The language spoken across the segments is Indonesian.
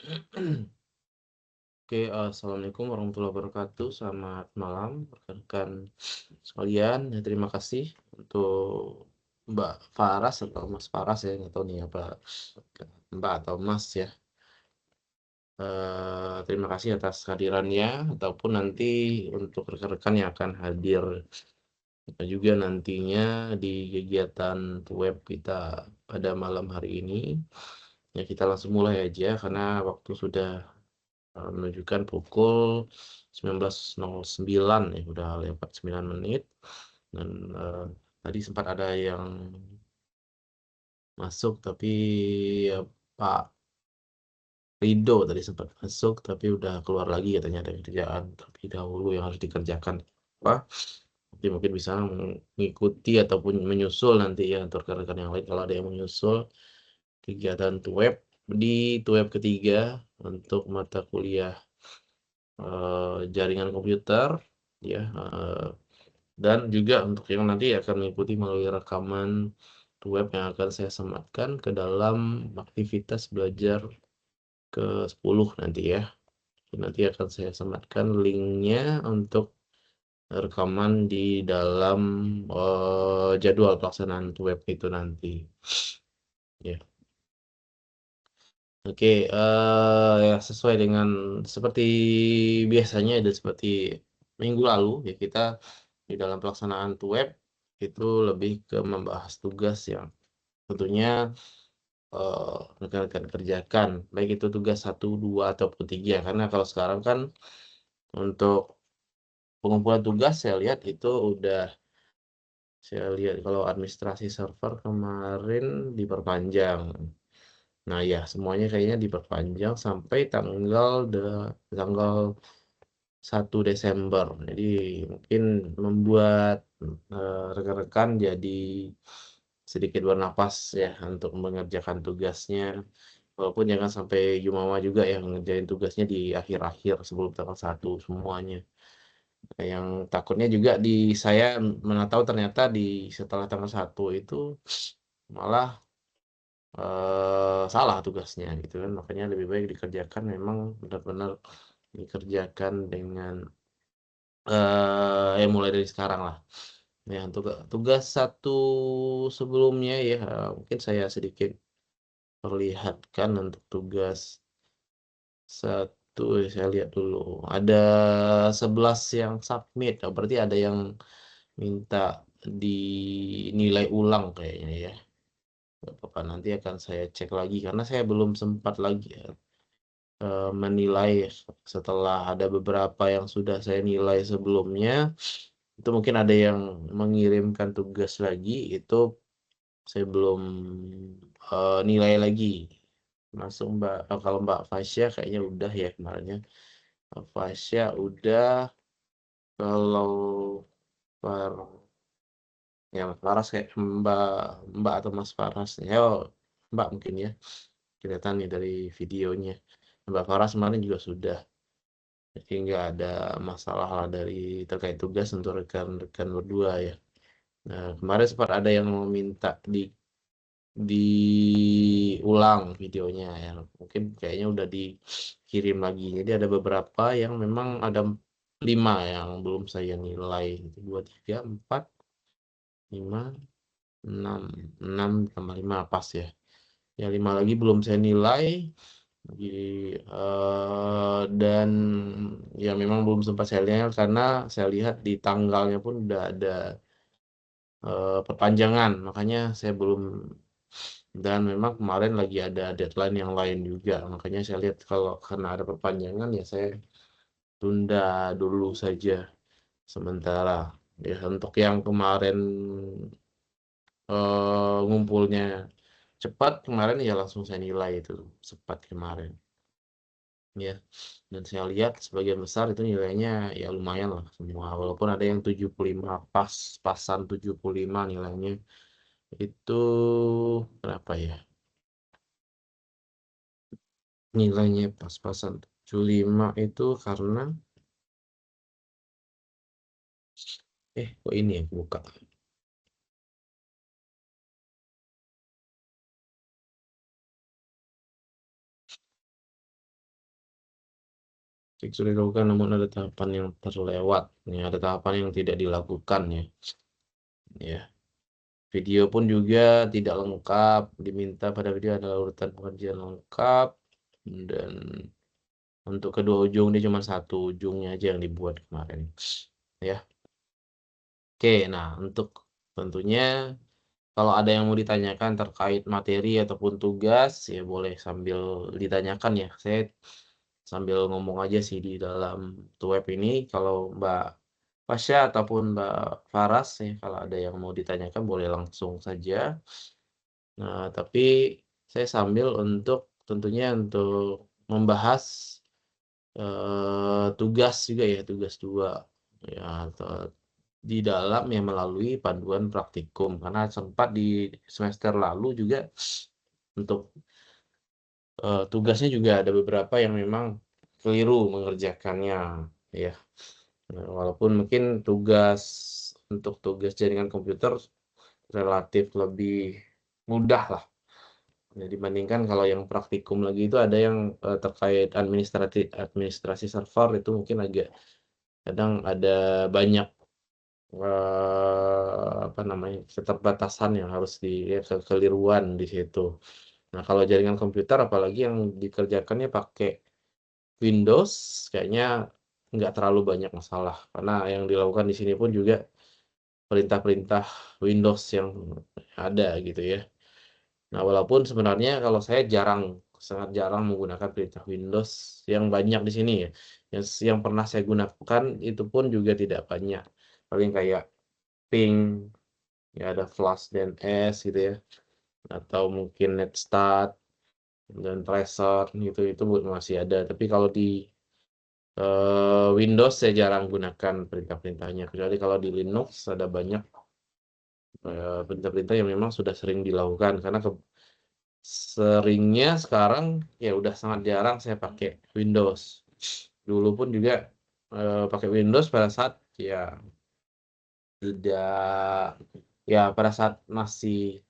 Oke, assalamualaikum warahmatullahi wabarakatuh. Selamat malam, rekan-rekan sekalian. Ya, terima kasih untuk Mbak Faras atau Mas Faras ya, nggak tahu nih apa Mbak atau Mas ya. Terima kasih atas kehadirannya ataupun nanti untuk rekan-rekan yang akan hadir juga nantinya di kegiatan web kita pada malam hari ini. Ya, kita langsung mulai aja karena waktu sudah menunjukkan pukul 19.09 ya, udah lewat 9 menit. Dan tadi sempat ada yang masuk tapi ya, Pak Rido tadi sempat masuk tapi udah keluar lagi katanya ada kerjaan tapi dahulu yang harus dikerjakan apa. Nanti mungkin bisa mengikuti ataupun menyusul nanti ya untuk rekan-rekan yang lain kalau ada yang menyusul kegiatan web di web ketiga untuk mata kuliah jaringan komputer ya, dan juga untuk yang nanti akan mengikuti melalui rekaman web yang akan saya sematkan ke dalam aktivitas belajar ke-10 nanti ya. Nanti akan saya sematkan linknya untuk rekaman di dalam jadwal pelaksanaan web itu nanti ya. Oke, ya sesuai dengan seperti biasanya dan seperti minggu lalu ya, kita di dalam pelaksanaan web itu lebih ke membahas tugas yang tentunya rekan-rekan kerjakan, baik itu tugas 1, 2 ataupun 3. Karena kalau sekarang kan untuk pengumpulan tugas saya lihat itu udah, saya lihat kalau administrasi server kemarin diperpanjang. Nah ya, semuanya kayaknya diperpanjang sampai tanggal 1 Desember. Jadi mungkin membuat rekan-rekan jadi sedikit bernapas ya untuk mengerjakan tugasnya. Walaupun jangan sampai jumawa juga yang ngerjain tugasnya di akhir-akhir sebelum tanggal 1 semuanya. Yang takutnya juga di saya mana tahu ternyata di setelah tanggal 1 itu malah salah tugasnya gitu kan. Makanya lebih baik dikerjakan memang benar-benar dikerjakan dengan ya mulai dari sekarang lah. Ya, untuk tugas 1 sebelumnya ya, mungkin saya sedikit perlihatkan untuk tugas 1 saya lihat dulu. Ada 11 yang submit, oh, berarti ada yang minta dinilai ulang kayaknya ya. Nggak apa-apa, nanti akan saya cek lagi karena saya belum sempat lagi ya, menilai setelah ada beberapa yang sudah saya nilai sebelumnya. Itu mungkin ada yang mengirimkan tugas lagi, itu saya belum nilai lagi. Masuk Mbak, kalau Mbak Fasya kayaknya udah ya kemarinnya. Mbak Fasya udah, kalau ya Mas Faras kayak Mbak Mbak atau Mas Faras ya, oh, Mbak mungkin ya, kelihatan nih dari videonya. Mbak Faras kemarin juga sudah, jadi nggak ada masalah lah dari terkait tugas untuk rekan-rekan berdua ya. Nah, kemarin sempat ada yang meminta diulang videonya ya. Mungkin kayaknya udah dikirim lagi. Jadi ada beberapa yang memang ada 5 yang belum saya nilai. 2, 3, 4, 5, 6. 6 tambah 5 pas ya. Ya 5 lagi belum saya nilai. Jadi, dan ya memang belum sempat saya lihat karena saya lihat di tanggalnya pun udah ada perpanjangan, makanya saya belum. Dan memang kemarin lagi ada deadline yang lain juga, makanya saya lihat kalau karena ada perpanjangan ya saya tunda dulu saja sementara. Ya untuk yang kemarin ngumpulnya cepat kemarin ya langsung saya nilai itu cepat kemarin ya. Dan saya lihat sebagian besar itu nilainya ya lumayan lah semua, walaupun ada yang 75 pasan 75 nilainya itu berapa ya, nilainya pas-pasan 75 itu karena kok ini ya buka. sudah dilakukan namun ada tahapan yang terlewat. Ya, ada tahapan yang tidak dilakukan ya. Ya. Video pun juga tidak lengkap. Diminta pada video adalah urutan pengerjaan lengkap dan untuk kedua ujung dia cuma satu ujungnya aja yang dibuat kemarin. Ya. Oke, nah untuk tentunya kalau ada yang mau ditanyakan terkait materi ataupun tugas ya boleh sambil ditanyakan ya. Saya sambil ngomong aja sih di dalam web ini kalau Mbak Pasha ataupun Mbak Faras ya kalau ada yang mau ditanyakan boleh langsung saja. Nah, tapi saya sambil untuk tentunya untuk membahas tugas juga ya, tugas 2 ya atau di dalam yang melalui panduan praktikum karena sempat di semester lalu juga untuk tugasnya juga ada beberapa yang memang keliru mengerjakannya ya. Nah, walaupun mungkin untuk tugas jaringan komputer relatif lebih mudah lah. Ya, dibandingkan kalau yang praktikum lagi itu ada yang terkait administrasi server itu mungkin agak kadang ada banyak apa namanya keterbatasan yang harus kekeliruan di situ. Nah, kalau jaringan komputer apalagi yang dikerjakannya pakai Windows kayaknya nggak terlalu banyak masalah karena yang dilakukan di sini pun juga perintah-perintah Windows yang ada gitu ya. Nah, walaupun sebenarnya kalau saya sangat jarang menggunakan perintah Windows yang banyak di sini ya. Yang pernah saya gunakan itu pun juga tidak banyak. Paling kayak ping, ya ada flash dan s gitu ya. Atau mungkin netstart dan tracer gitu itu masih ada. Tapi kalau di Windows saya jarang gunakan perintah-perintahnya. Kecuali kalau di Linux ada banyak perintah-perintah yang memang sudah sering dilakukan karena seringnya sekarang ya udah sangat jarang saya pakai Windows. Dulu pun juga pakai Windows pada saat ya tidak ya pada saat masih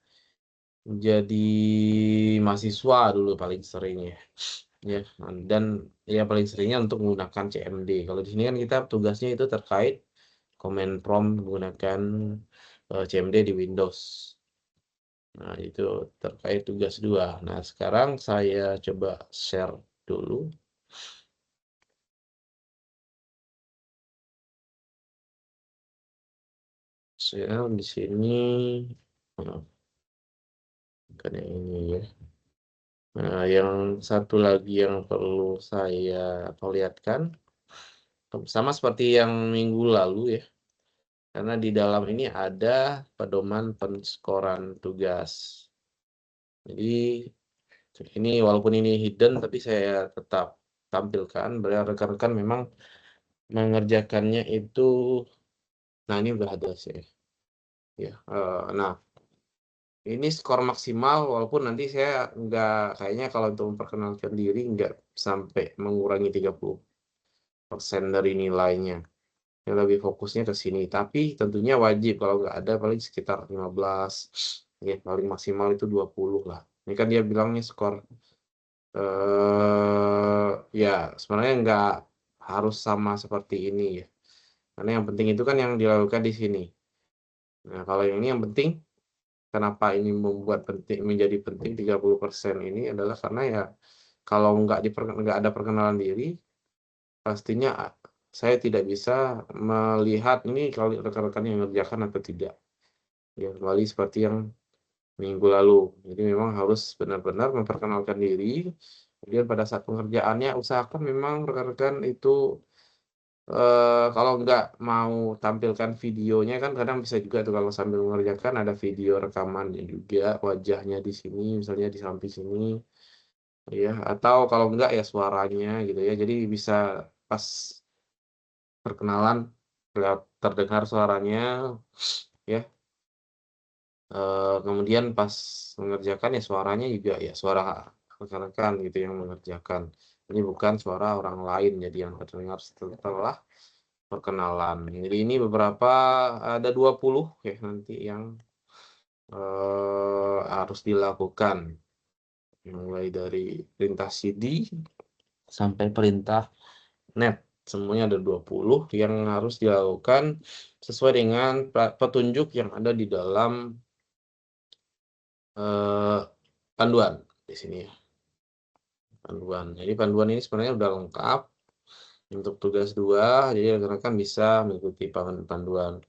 jadi mahasiswa dulu paling sering ya. Ya, dan ya paling seringnya untuk menggunakan CMD. Kalau di sini kan kita tugasnya itu terkait command prompt menggunakan CMD di Windows. Nah, itu terkait tugas 2. Nah, sekarang saya coba share dulu. Saya di sini, oh, bukan yang ini ya. Nah, yang satu lagi yang perlu saya perlihatkan, sama seperti yang minggu lalu ya, karena di dalam ini ada pedoman penskoran tugas. Jadi, ini walaupun ini hidden, tapi saya tetap tampilkan, biar rekan-rekan memang mengerjakannya itu, nah ini udah ada sih. Ya, nah ini skor maksimal walaupun nanti saya nggak kayaknya kalau untuk memperkenalkan diri nggak sampai mengurangi 30% dari nilainya. Saya lebih fokusnya ke sini. Tapi tentunya wajib kalau nggak ada paling sekitar 15. Ya, paling maksimal itu 20 lah. Ini kan dia bilangnya skor ya sebenarnya nggak harus sama seperti ini ya. Karena yang penting itu kan yang dilakukan di sini. Nah, kalau yang ini yang penting kenapa ini menjadi penting 30% ini adalah karena ya kalau nggak ada perkenalan diri, pastinya saya tidak bisa melihat ini kalau rekan-rekan yang mengerjakan atau tidak. Ya, kembali seperti yang minggu lalu. Jadi memang harus benar-benar memperkenalkan diri. Kemudian pada saat pengerjaannya usahakan memang rekan-rekan itu kalau nggak mau tampilkan videonya kan kadang bisa juga tuh kalau sambil mengerjakan ada video rekamannya juga wajahnya di sini misalnya di samping sini ya atau kalau enggak ya suaranya gitu ya jadi bisa pas perkenalan terdengar suaranya ya kemudian pas mengerjakan ya suaranya juga ya suara rekan-rekan gitu yang mengerjakan ini bukan suara orang lain jadi yang terdengar setelah perkenalan. Jadi ini beberapa ada 20 ya nanti yang harus dilakukan. Mulai dari perintah CD sampai perintah net. Semuanya ada 20 yang harus dilakukan sesuai dengan petunjuk yang ada di dalam panduan di sini ya. Panduan. Jadi panduan ini sebenarnya udah lengkap untuk tugas 2, jadi rekan-rekan bisa mengikuti panduan.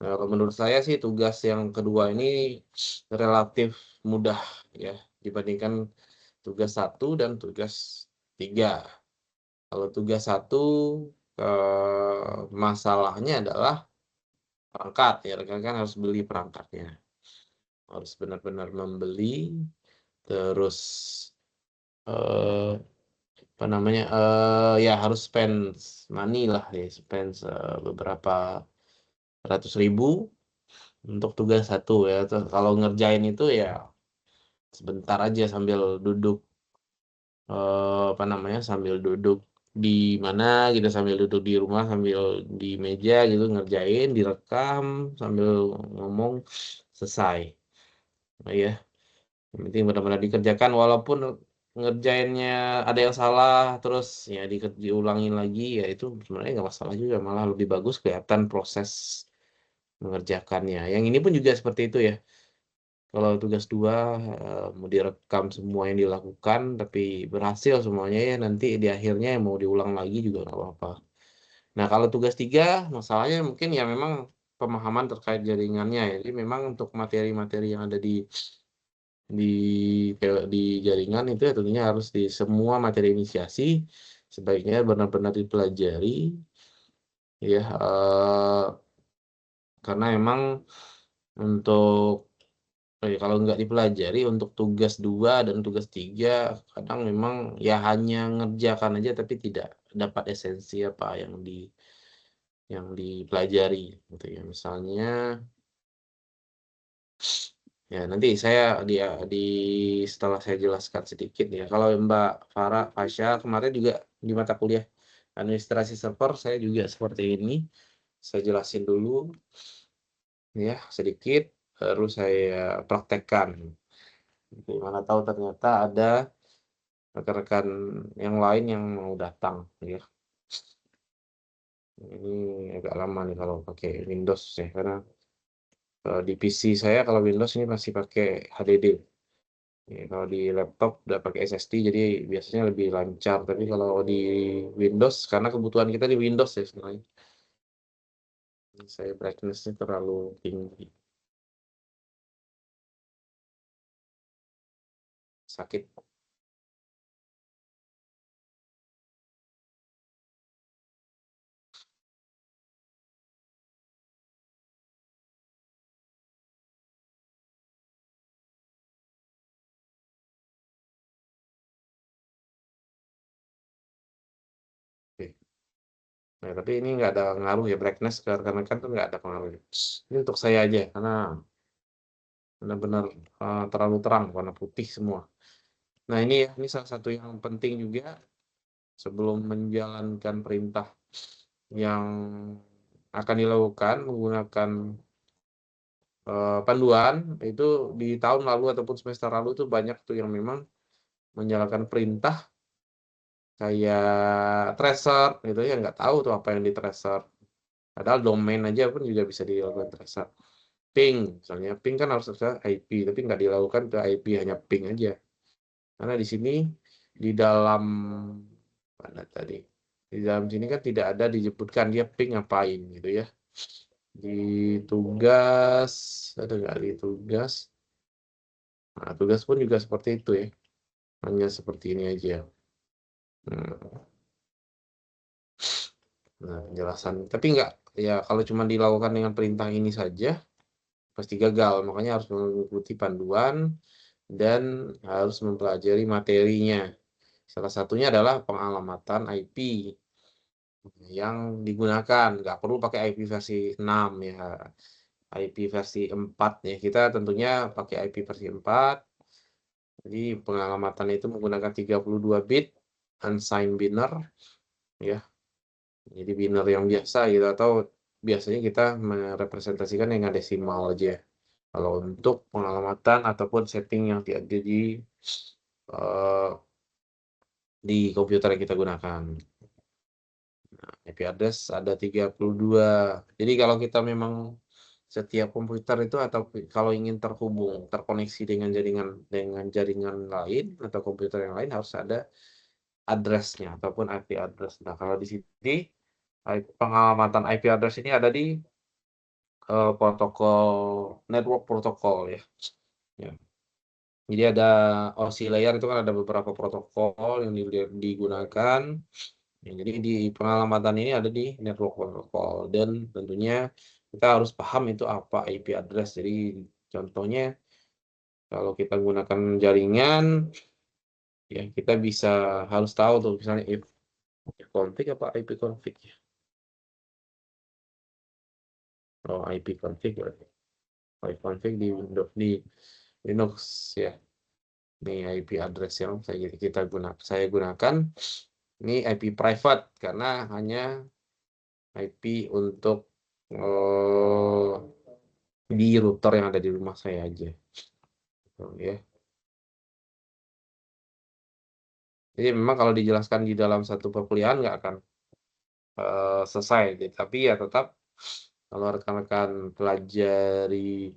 Nah, kalau menurut saya sih tugas yang kedua ini relatif mudah ya dibandingkan tugas 1 dan tugas 3. Kalau tugas 1 masalahnya adalah perangkat ya, rekan-rekan harus beli perangkatnya. Harus benar-benar membeli, terus eh, apa namanya ya harus spend money lah ya, spend beberapa ratus ribu untuk tugas 1 ya. Terus kalau ngerjain itu ya sebentar aja sambil duduk apa namanya sambil duduk di mana gitu, sambil duduk di rumah, sambil di meja gitu ngerjain, direkam sambil ngomong, selesai. Nah, ya yang penting benar-benar dikerjakan, walaupun ngerjainnya ada yang salah terus ya diulangin lagi ya, itu sebenarnya nggak masalah juga, malah lebih bagus kelihatan proses mengerjakannya. Yang ini pun juga seperti itu ya. Kalau tugas 2 mau direkam semua yang dilakukan tapi berhasil semuanya ya, nanti di akhirnya mau diulang lagi juga nggak apa-apa. Nah, kalau tugas 3 masalahnya mungkin ya memang pemahaman terkait jaringannya ya. Jadi memang untuk materi-materi yang ada di di jaringan itu ya tentunya harus di semua materi inisiasi sebaiknya benar-benar dipelajari ya, karena emang untuk kalau nggak dipelajari untuk tugas 2 dan tugas 3 kadang memang ya hanya ngerjakan aja tapi tidak dapat esensi apa yang dipelajari gitu ya. Misalnya ya nanti saya di setelah saya jelaskan sedikit ya. Kalau Mbak Farah Fasya kemarin juga di mata kuliah administrasi server saya juga seperti ini. Saya jelasin dulu ya sedikit, baru saya praktekkan. Mana tahu ternyata ada rekan-rekan yang lain yang mau datang ya. Ini agak lama nih kalau pakai Windows ya, karena di PC saya kalau Windows ini masih pakai HDD. Ya, kalau di laptop udah pakai SSD jadi biasanya lebih lancar. Tapi kalau di Windows, karena kebutuhan kita di Windows ya sebenarnya, saya brightness-nya terlalu tinggi. Sakit. Oke. Nah, tapi ini nggak ada ngaruh ya brightness, karena kan tuh nggak ada pengaruh. Ini untuk saya aja karena benar-benar terlalu terang, warna putih semua. Nah ini ya, ini salah satu yang penting juga sebelum menjalankan perintah yang akan dilakukan menggunakan panduan. Itu di tahun lalu ataupun semester lalu tuh banyak tuh yang memang menjalankan perintah kayak tracer gitu ya, nggak tahu tuh apa yang di tracer. Padahal domain aja pun juga bisa dilakukan tracer. Ping, misalnya ping kan harus ada IP, tapi nggak dilakukan ke IP, hanya ping aja. Karena di sini di dalam mana tadi? Di dalam sini kan tidak ada disebutkan dia ping ngapain gitu ya. Di tugas ada nggak di tugas? Nah, tugas pun juga seperti itu ya. Hanya seperti ini aja. Hmm. Nah, penjelasan. Tapi nggak ya kalau cuma dilakukan dengan perintah ini saja pasti gagal. Makanya harus mengikuti panduan dan harus mempelajari materinya. Salah satunya adalah pengalamatan IP yang digunakan. Nggak perlu pakai IP versi 6 ya. IP versi 4 ya. Kita tentunya pakai IP versi 4. Jadi pengalamatan itu menggunakan 32 bit unsigned binary ya. Jadi binary yang biasa gitu, atau biasanya kita merepresentasikan dengan desimal aja. Kalau untuk pengalamatan ataupun setting yang ada eh, di komputer yang kita gunakan. IP address ada 32. Jadi kalau kita memang setiap komputer itu atau kalau ingin terkoneksi dengan jaringan lain atau komputer yang lain harus ada addressnya ataupun IP address. Nah, kalau di sini pengamatan IP address ini ada di protokol network protokol ya. Ya. Jadi ada OSI layer itu kan ada beberapa protokol yang digunakan. Ya, jadi di pengamatan ini ada di network protokol dan tentunya kita harus paham itu apa IP address. Jadi contohnya kalau kita gunakan jaringan ya kita bisa harus tahu tuh misalnya if config apa IP config ya. Oh, IP config berarti. IP config di Windows Linux ya. Ini IP address yang saya gunakan. Ini IP private karena hanya IP untuk di router yang ada di rumah saya aja. Ya. Jadi memang kalau dijelaskan di dalam satu perkuliahan nggak akan selesai. Tapi ya tetap kalau rekan-rekan pelajari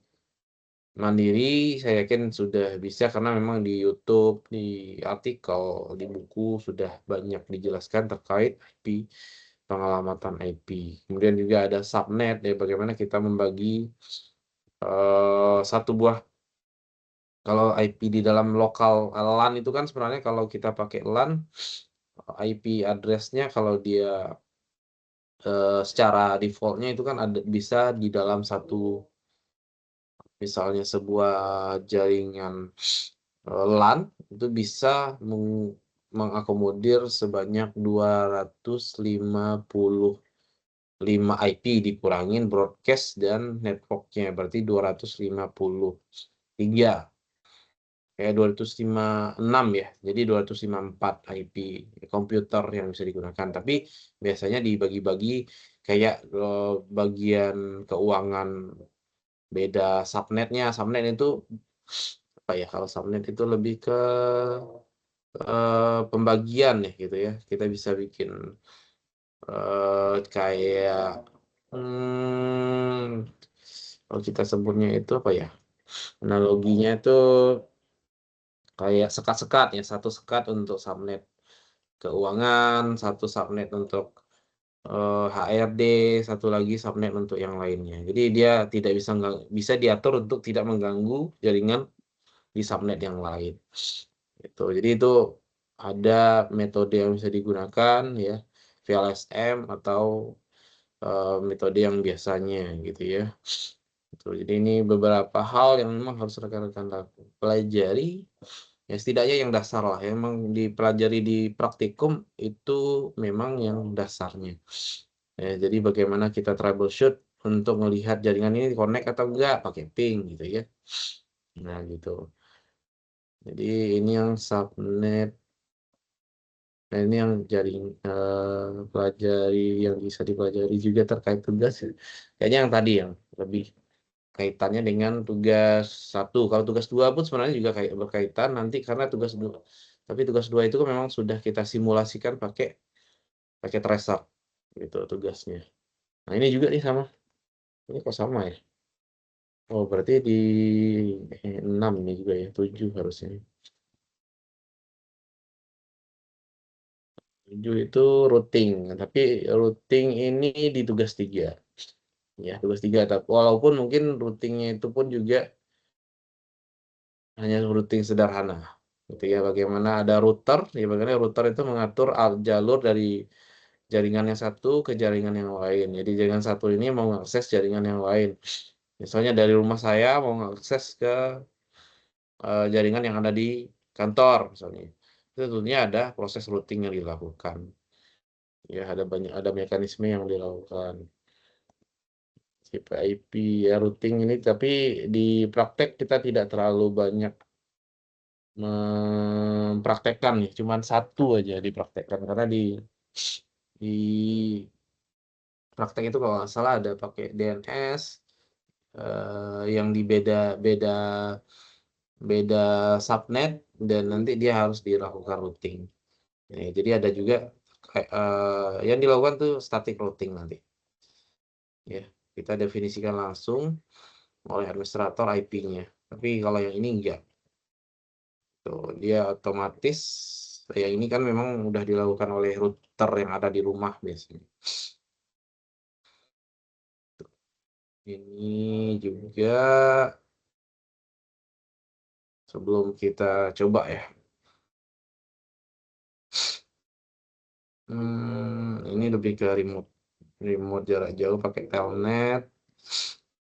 mandiri, saya yakin sudah bisa karena memang di YouTube, di artikel, di buku sudah banyak dijelaskan terkait IP, pengalamatan IP. Kemudian juga ada subnet, ya bagaimana kita membagi satu buah. Kalau IP di dalam lokal LAN itu kan sebenarnya kalau kita pakai LAN, IP address-nya kalau dia secara defaultnya itu kan bisa di dalam satu misalnya sebuah jaringan LAN itu bisa mengakomodir sebanyak 255 IP dikurangin broadcast dan networknya berarti 253 kayak 256 ya, jadi 254 IP komputer yang bisa digunakan. Tapi biasanya dibagi-bagi kayak bagian keuangan beda subnetnya. Subnet itu apa ya? Kalau subnet itu lebih ke pembagian ya gitu ya. Kita bisa bikin kayak kalau kita sebutnya itu apa ya? Analoginya itu kayak sekat-sekat ya, satu sekat untuk subnet keuangan, satu subnet untuk HRD, satu lagi subnet untuk yang lainnya. Jadi dia tidak bisa diatur untuk tidak mengganggu jaringan di subnet yang lain. Gitu. Jadi itu ada metode yang bisa digunakan ya, VLSM atau metode yang biasanya gitu ya. Gitu. Jadi ini beberapa hal yang memang harus rekan-rekan pelajari. Ya setidaknya yang dasar lah, yang memang dipelajari di praktikum itu memang yang dasarnya. Ya, jadi bagaimana kita troubleshoot untuk melihat jaringan ini connect atau enggak pakai ping gitu ya. Nah gitu. Jadi ini yang subnet. Nah ini yang pelajari yang bisa dipelajari juga terkait tugas. Kayaknya yang tadi yang lebih kaitannya dengan tugas satu. Kalau tugas dua pun sebenarnya juga kayak berkaitan nanti karena tugas dua. Tapi tugas dua itu kan memang sudah kita simulasikan pakai tracer gitu tugasnya. Nah ini juga nih sama. Ini kok sama ya? Oh berarti di 6 ini juga ya, 7 harusnya. 7 itu routing, tapi routing ini di tugas 3. Ya, tugas 3. Walaupun mungkin routingnya itu pun juga hanya routing sederhana. Gitu ya, bagaimana ada router, ya bagaimana router itu mengatur jalur dari jaringan yang satu ke jaringan yang lain. Jadi jaringan satu ini mau mengakses jaringan yang lain. Misalnya dari rumah saya mau mengakses ke jaringan yang ada di kantor misalnya. Itu tentunya ada proses routing yang dilakukan. Ya, ada mekanisme yang dilakukan. IP ya routing ini tapi di praktek kita tidak terlalu banyak mempraktekkan nih, cuman satu aja dipraktekkan karena di praktek itu kalau nggak salah ada pakai DNS yang di beda beda subnet dan nanti dia harus dilakukan routing. Ya, jadi ada juga yang dilakukan tuh static routing nanti. Ya, kita definisikan langsung oleh administrator IP-nya. Tapi kalau yang ini enggak. Tuh, dia otomatis yang ini kan memang udah dilakukan oleh router yang ada di rumah biasanya. Ini juga sebelum kita coba ya. Ini lebih ke remote jarak jauh pakai telnet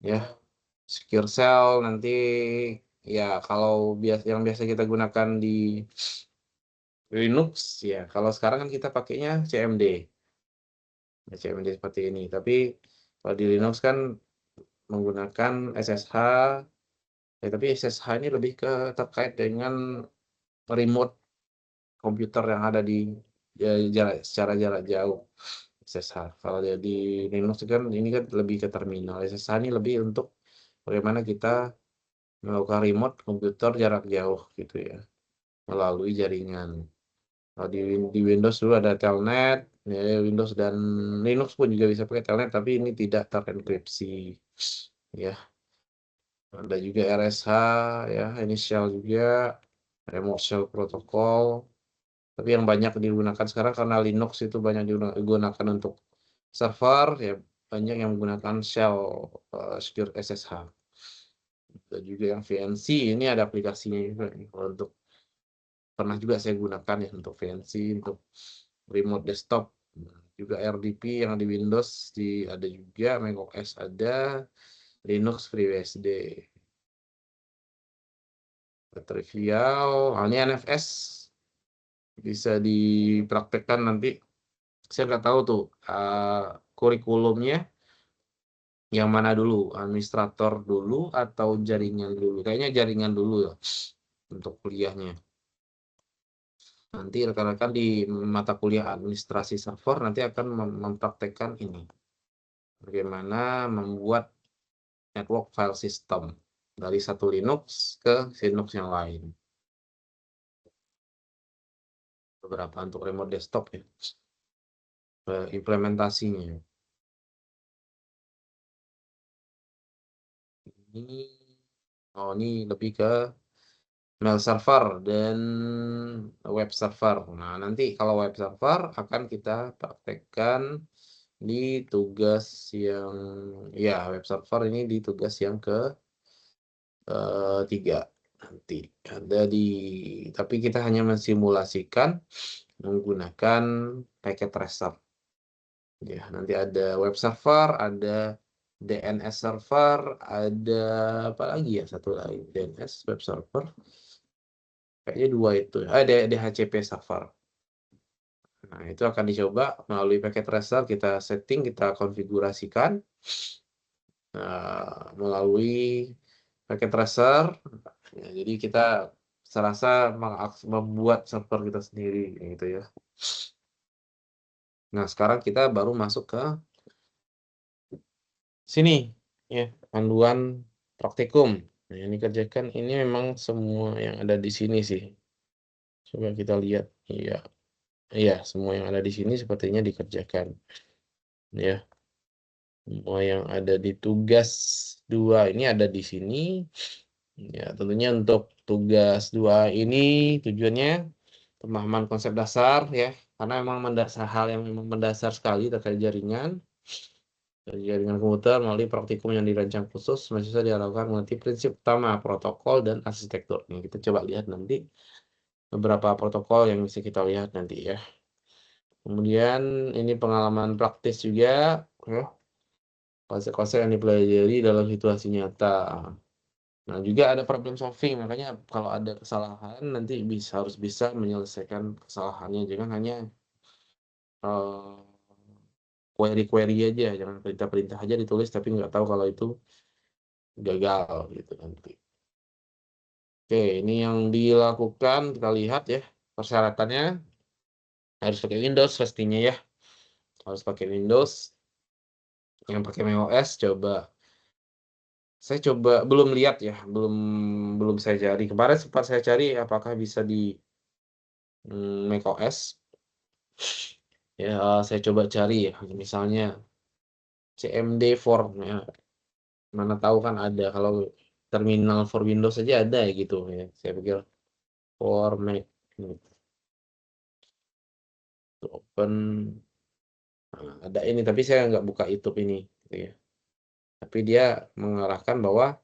ya, secure cell nanti ya. Kalau yang biasa kita gunakan di Linux ya, kalau sekarang kan kita pakainya CMD ya, CMD seperti ini. Tapi kalau di Linux kan menggunakan SSH ya, tapi SSH ini lebih ke terkait dengan remote komputer yang ada di secara jarak jauh. SSH kalau di Linux kan ini kan lebih ke terminal. SSH ini lebih untuk bagaimana kita melakukan remote komputer jarak jauh gitu ya, melalui jaringan. Kalau di Windows dulu ada Telnet, ya, Windows dan Linux pun juga bisa pakai Telnet, tapi ini tidak terenkripsi ya. Ada juga RSH ya, initial juga, remote shell protocol. Tapi yang banyak digunakan sekarang karena Linux itu banyak digunakan untuk server ya, banyak yang menggunakan shell secure SSH. Dan juga yang VNC ini ada aplikasinya juga nih, untuk pernah juga saya gunakan ya untuk VNC, untuk remote desktop. Juga RDP yang di Windows ada juga, macOS ada, Linux FreeBSD. Trivial, ini NFS bisa dipraktekkan nanti. Saya nggak tahu tuh kurikulumnya yang mana dulu, administrator dulu atau jaringan dulu. Kayaknya jaringan dulu ya untuk kuliahnya. Nanti rekan-rekan di mata kuliah administrasi server nanti akan mempraktekkan ini. Bagaimana membuat network file system dari satu Linux ke Linux yang lain. Beberapa untuk remote desktop ya. Implementasinya. Ini lebih ke mail server dan web server. Nah, nanti kalau web server akan kita praktekkan di tugas yang ya, web server ini di tugas yang ke 3 nanti ada tapi kita hanya mensimulasikan menggunakan packet tracer. Ya, nanti ada web server, ada DNS server, ada apa lagi ya, satu lagi DNS web server. Kayaknya 2 itu. Ada DHCP server. Nah, itu akan dicoba melalui packet tracer, kita setting, kita konfigurasikan melalui packet tracer. Ya, jadi kita serasa membuat server kita sendiri gitu ya. Nah, sekarang kita baru masuk ke sini ya, panduan praktikum. Nah, ini kerjakan, ini memang semua yang ada di sini sih. Coba kita lihat. Iya. Iya, semua yang ada di sini sepertinya dikerjakan. Ya. Semua yang ada di tugas 2 ini ada di sini. Ya, tentunya untuk tugas 2 ini tujuannya pemahaman konsep dasar ya. Karena memang hal yang memang mendasar sekali terkait jaringan. Jaringan komputer melalui praktikum yang dirancang khusus, mahasiswa diharapkan mengerti prinsip utama, protokol, dan arsitektur. Nih, kita coba lihat nanti beberapa protokol yang bisa kita lihat nanti ya. Kemudian ini pengalaman praktis juga, ya. Konsep-konsep yang dipelajari dalam situasi nyata. Nah, juga ada problem solving, makanya kalau ada kesalahan nanti harus bisa menyelesaikan kesalahannya, jangan hanya query-query aja, jangan perintah-perintah aja ditulis tapi nggak tahu kalau itu gagal gitu nanti. Oke, ini yang dilakukan, kita lihat ya persyaratannya. Harus pakai Windows pastinya ya, harus pakai Windows. Yang pakai macOS saya coba belum lihat ya, belum saya cari. Kemarin sempat saya cari apakah bisa di macOS. Ya, saya coba cari ya, misalnya CMD for, ya, mana tahu kan ada, kalau terminal for Windows saja ada ya gitu ya. Saya pikir for Mac gitu. Open. Nah, ada ini, tapi saya nggak buka YouTube ini gitu ya. Tapi dia mengarahkan bahwa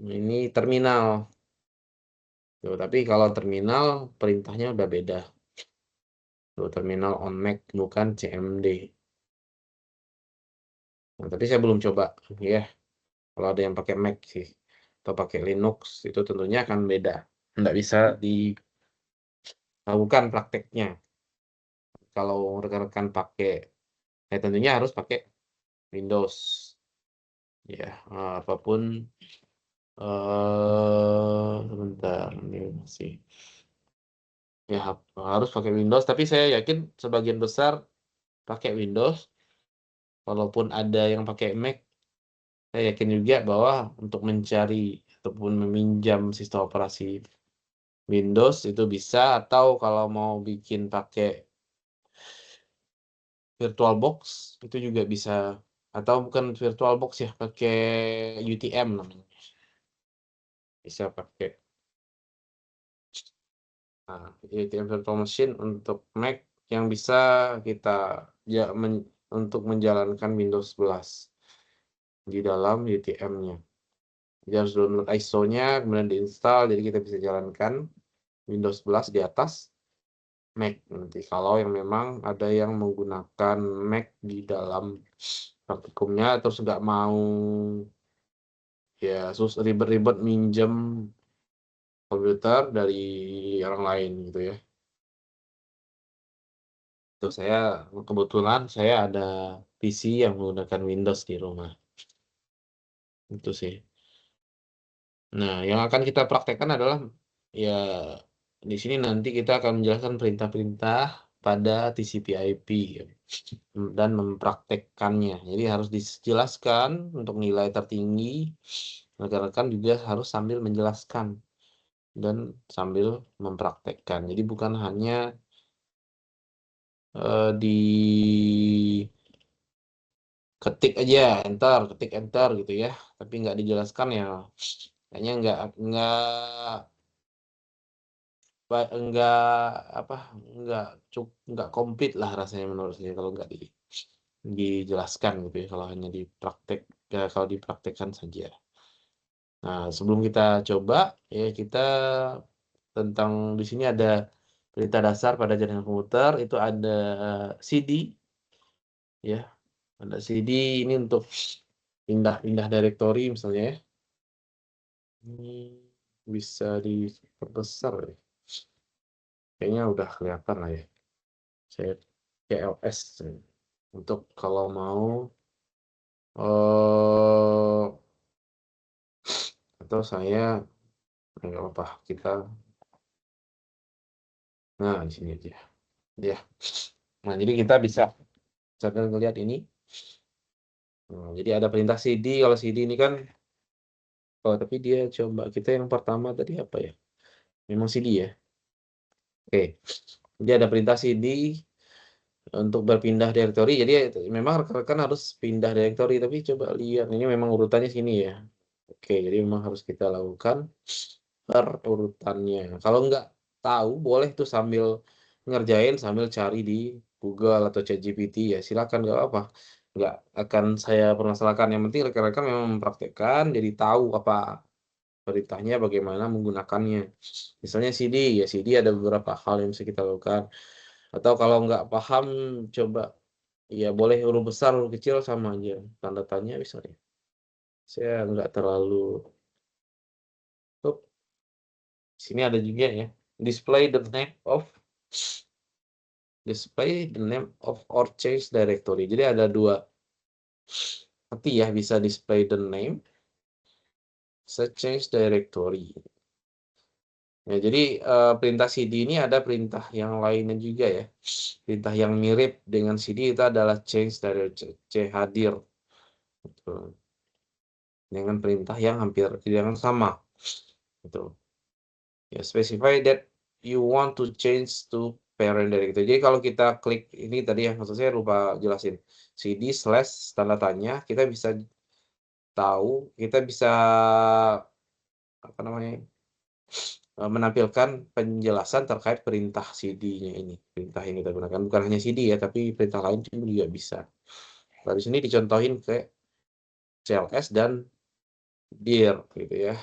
ini terminal. Tuh, tapi kalau terminal perintahnya udah beda. Tuh, terminal on Mac bukan CMD. Nah, tapi saya belum coba ya. Kalau ada yang pakai Mac sih atau pakai Linux itu tentunya akan beda. Nggak bisa dilakukan prakteknya. Kalau rekan-rekan pakai, ya tentunya harus pakai Windows. Ya, apapun. Sebentar, ini masih. Ya, harus pakai Windows. Tapi saya yakin sebagian besar pakai Windows. Walaupun ada yang pakai Mac, saya yakin juga bahwa untuk mencari ataupun meminjam sistem operasi Windows itu bisa, atau kalau mau bikin pakai VirtualBox itu juga bisa, atau bukan VirtualBox ya, pakai UTM namanya. Bisa pakai. Nah, UTM Virtual Machine untuk Mac yang bisa kita ya untuk menjalankan Windows 11 di dalam UTM-nya. Jadi harus download ISO-nya, kemudian diinstal, jadi kita bisa jalankan Windows 11 di atas Mac nanti. Kalau yang memang ada yang menggunakan Mac di dalam praktikumnya, terus nggak mau ya ribet-ribet minjem komputer dari orang lain gitu ya. Tuh saya kebetulan saya ada PC yang menggunakan Windows di rumah. Itu sih. Nah, yang akan kita praktekkan adalah ya di sini nanti kita akan menjelaskan perintah-perintah pada TCP/IP ya, dan mempraktekkannya. Jadi harus dijelaskan untuk nilai tertinggi. Rekan-rekan juga harus sambil menjelaskan dan sambil mempraktekkan. Jadi bukan hanya diketik aja, ketik enter gitu ya. Tapi nggak dijelaskan ya, kayaknya nggak enggak apa nggak komplit lah rasanya menurut saya kalau nggak dijelaskan gitu ya, kalau hanya dipraktek ya, kalau dipraktekkan saja. Nah, sebelum kita coba ya, kita tentang di sini ada perintah dasar pada jaringan komputer itu ada CD ya, ada CD ini untuk pindah-pindah directory misalnya ya. Ini bisa diperbesar ya. Kayaknya udah kelihatan lah ya. Saya CLS untuk kalau mau eh atau saya nggak apa kita, nah di sini aja ya. Nah, jadi kita bisa misalkan ngelihat ini. Nah, jadi ada perintah CD. Kalau CD ini kan, oh tapi dia coba kita yang pertama tadi apa ya, memang CD ya. Oke, jadi ada perintah CD untuk berpindah directory. Jadi memang rekan-rekan harus pindah directory, tapi coba lihat ini memang urutannya sini ya. Oke, jadi memang harus kita lakukan per urutannya. Kalau nggak tahu, boleh tuh sambil ngerjain, sambil cari di Google atau ChatGPT ya. Silakan, nggak apa. Nggak akan saya permasalahkan. Yang penting rekan-rekan memang mempraktekkan, jadi tahu apa perintahnya, bagaimana menggunakannya. Misalnya CD, ya CD ada beberapa hal yang bisa kita lakukan. Atau kalau nggak paham, coba ya boleh huruf besar, huruf kecil sama aja. Tanda tanya misalnya. Saya nggak terlalu. Oh, sini ada juga ya. Display the name of or change directory. Jadi ada dua seperti ya, bisa display the name, bisa change directory. Ya, jadi perintah CD ini ada perintah yang lainnya juga ya. Perintah yang mirip dengan CD itu adalah change directory, chadir. Gitu. Dengan perintah yang hampir yang sama. Gitu. Ya, specify that you want to change to parent directory. Jadi kalau kita klik ini tadi ya, maksud saya lupa jelasin. cd / tanda tanya, kita bisa tahu, kita bisa apa namanya, menampilkan penjelasan terkait perintah cd-nya ini. Perintah yang kita gunakan bukan hanya cd ya, tapi perintah lain juga bisa. Nah, di sini dicontohin ke cls dan dir gitu ya.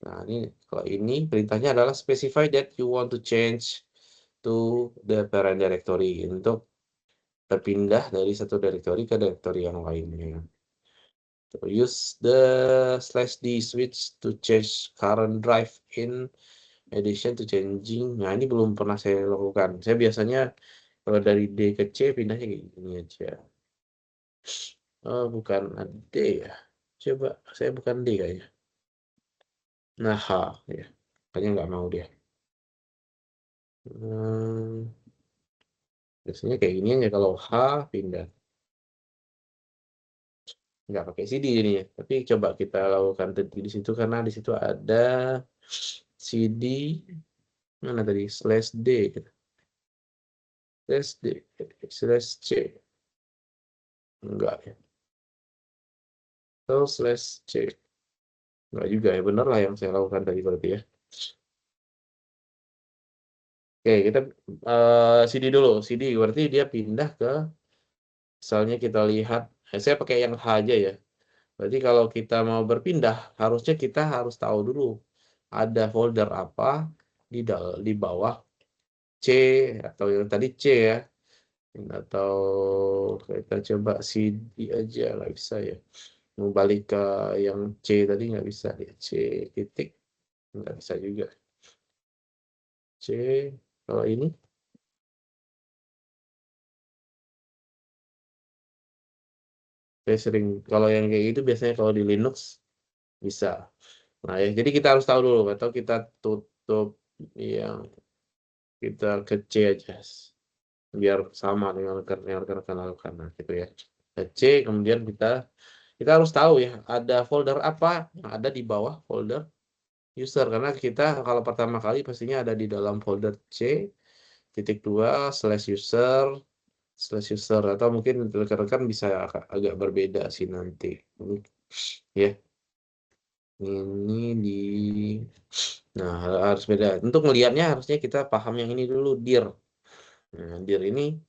Nah, ini kalau ini perintahnya adalah specify that you want to change to the parent directory, untuk berpindah dari satu directory ke directory yang lainnya. So, use the /d switch to change current drive in addition to changing. Nah, ini belum pernah saya lakukan. Saya biasanya kalau dari D ke C pindahnya kayak gini aja. Oh, bukan D ya. Coba, saya bukan D kayaknya. Nah, H ya. Kayaknya nggak mau dia. Biasanya kayak gini aja, kalau H pindah. Nggak pakai CD jadinya. Tapi coba kita lakukan di situ, karena di situ ada CD mana tadi, /D gitu. /D /C enggak ya, atau /C enggak juga ya, bener lah yang saya lakukan tadi berarti ya. Oke, kita CD dulu. CD berarti dia pindah ke, misalnya kita lihat, saya pakai yang H aja ya. Berarti kalau kita mau berpindah, harusnya kita harus tahu dulu ada folder apa di bawah C, atau yang tadi C ya. Atau kita coba CD aja, nggak bisa ya. Mau balik ke yang C tadi nggak bisa ya. C titik nggak bisa juga. C kalau ini saya sering, kalau yang kayak gitu biasanya kalau di Linux bisa. Nah ya, jadi kita harus tahu dulu, atau kita tutup yang, kita ke C aja biar sama dengan yang rekan-rekan lakukan. Nah, gitu ya. Kita C, kemudian kita harus tahu ya ada folder apa yang ada di bawah folder user, karena kita kalau pertama kali pastinya ada di dalam folder C -2 /user atau mungkin rekan-rekan bisa agak berbeda sih nanti. Ya, ini di, nah harus beda. Untuk melihatnya harusnya kita paham yang ini dulu, dir. Nah, dir ini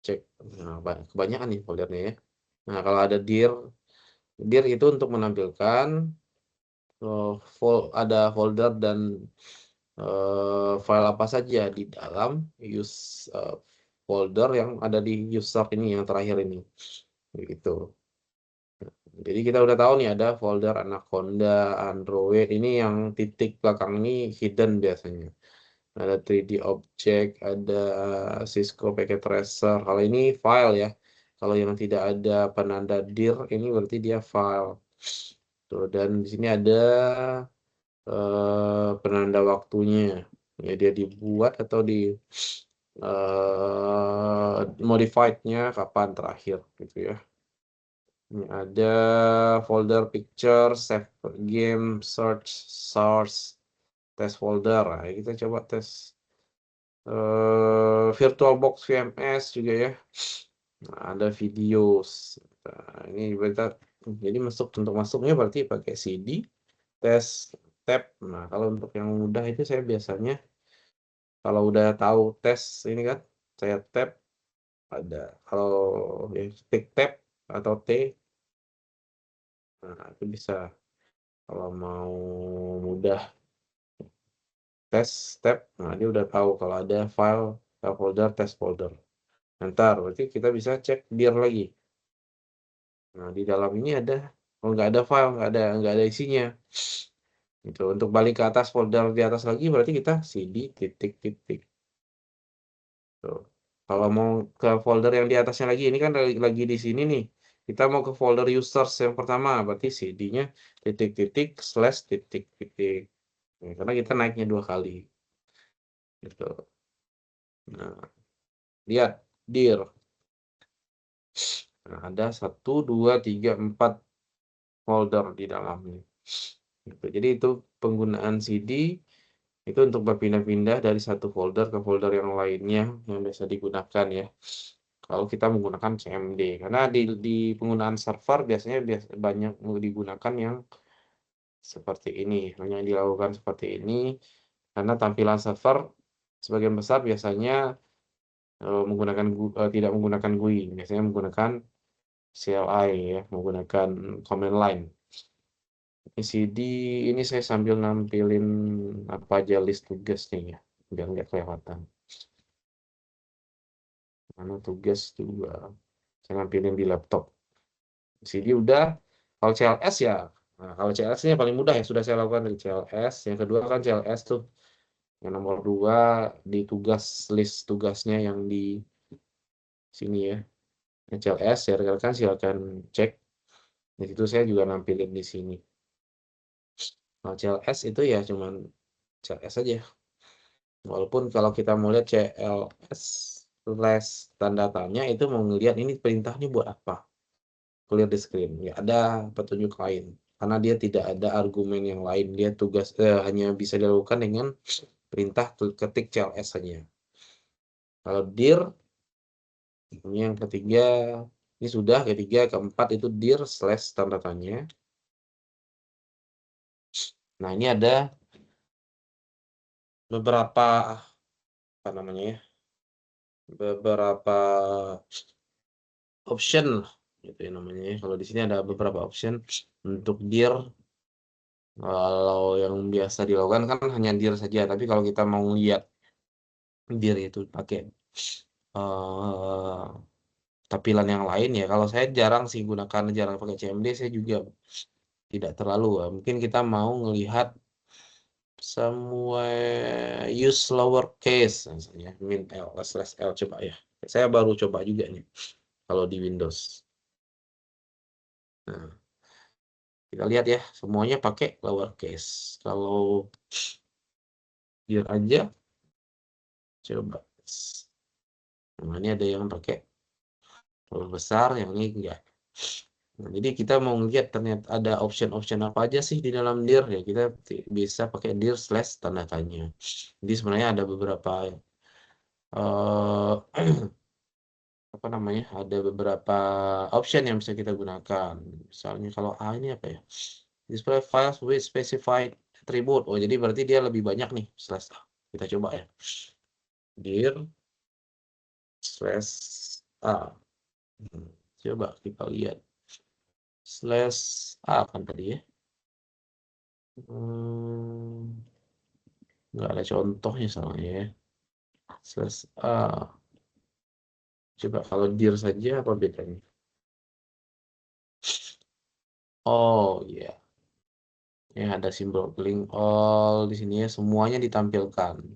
cek, nah, kebanyakan nih foldernya ya. Nah, kalau ada dir itu untuk menampilkan ada folder dan file apa saja di dalam folder yang ada di user ini yang terakhir ini, begitu. Jadi kita udah tahu nih ada folder Anaconda, Android, ini yang titik belakang ini hidden biasanya. Ada 3D Object, ada Cisco Packet Tracer. Kalau ini file ya. Kalau yang tidak ada penanda dir ini berarti dia file. Tuh, dan di sini ada penanda waktunya. Ya, dia dibuat atau di modified-nya kapan terakhir gitu ya. Ini ada folder picture, save game, search, source, test folder. Nah, kita coba tes VirtualBox VMS juga ya. Nah, ada videos. Nah, ini jadi untuk masuknya berarti pakai CD, tes, tab. Nah, kalau untuk yang mudah itu saya biasanya kalau udah tahu tes ini kan, saya tab ada. Kalau ya, tik tab atau T, nah itu bisa. Kalau mau mudah tes tab, nah dia udah tahu kalau ada file folder, test folder. Ntar berarti kita bisa cek dir lagi. Nah, di dalam ini ada, kalau nggak ada file, nggak ada isinya. Itu untuk balik ke atas, folder di atas lagi, berarti kita cd titik. Tuh. Kalau mau ke folder yang di atasnya lagi, ini kan lagi di sini nih. Kita mau ke folder users yang pertama, berarti cd-nya titik titik. Ya, karena kita naiknya 2 kali. Gitu. Nah, lihat dir. Nah, ada 1, 2, 3, 4 folder di dalamnya. Gitu. Jadi itu penggunaan CD Itu untuk berpindah-pindah dari satu folder ke folder yang lainnya yang biasa digunakan ya. Kalau kita menggunakan CMD, karena di penggunaan server biasanya banyak digunakan yang seperti ini, hanya dilakukan seperti ini, karena tampilan server sebagian besar biasanya tidak menggunakan GUI, biasanya menggunakan CLI ya, menggunakan command line. CD ini saya sambil nampilin apa aja list tugasnya ya, biar nggak kelewatan. Mana tugas juga, saya nampilin di laptop. CD udah, kalau CLS ya, nah, kalau CLS ini yang paling mudah ya, sudah saya lakukan dari CLS. Yang kedua kan CLS tuh, yang nomor 2 di tugas list tugasnya yang di sini ya. Yang CLS ya rekan-rekan silakan cek. Di situ saya juga nampilin di sini. Nah, CLS itu ya cuman CLS aja. Walaupun kalau kita mau lihat CLS slash tanda tanya itu mau ngelihat ini perintahnya buat apa. Clear the screen. Ya ada petunjuk lain. Karena dia tidak ada argumen yang lain. Dia hanya bisa dilakukan dengan perintah ketik CLS saja. Kalau dir, ini yang ketiga, ini sudah ketiga, keempat itu dir slash tanda tanya. Nah ini ada beberapa apa namanya ya, beberapa option gitu ya namanya ya. Kalau di sini ada beberapa option untuk dir. Kalau yang biasa dilakukan kan hanya dir saja, tapi kalau kita mau lihat dir itu pakai eh tampilan yang lain ya. Kalau saya jarang sih gunakan, jarang pakai CMD, saya juga tidak terlalu ya. Mungkin kita mau ngelihat somewhere use lowercase misalnya min L slash L coba ya. Saya baru coba juga nih kalau di Windows. Nah, kita lihat ya, semuanya pakai lowercase. Kalau dir aja coba. Nah, ini ada yang pakai huruf besar, yang ini enggak. Nah, jadi kita mau ngeliat ternyata ada option-option apa aja sih di dalam dir ya, kita bisa pakai dir slash tanda tanya. Jadi sebenarnya ada beberapa eh apa namanya, ada beberapa option yang bisa kita gunakan. Misalnya kalau A ini apa ya, display files with specified attribute. Oh jadi berarti dia lebih banyak nih slash A. Kita coba ya, dir slash A. Coba kita lihat slash A kan tadi ya. Hmm, nggak ada contohnya soalnya ya. Slash A. Coba kalau dir saja apa bedanya? Oh iya, ya ada simbol link all di sini ya, semuanya ditampilkan.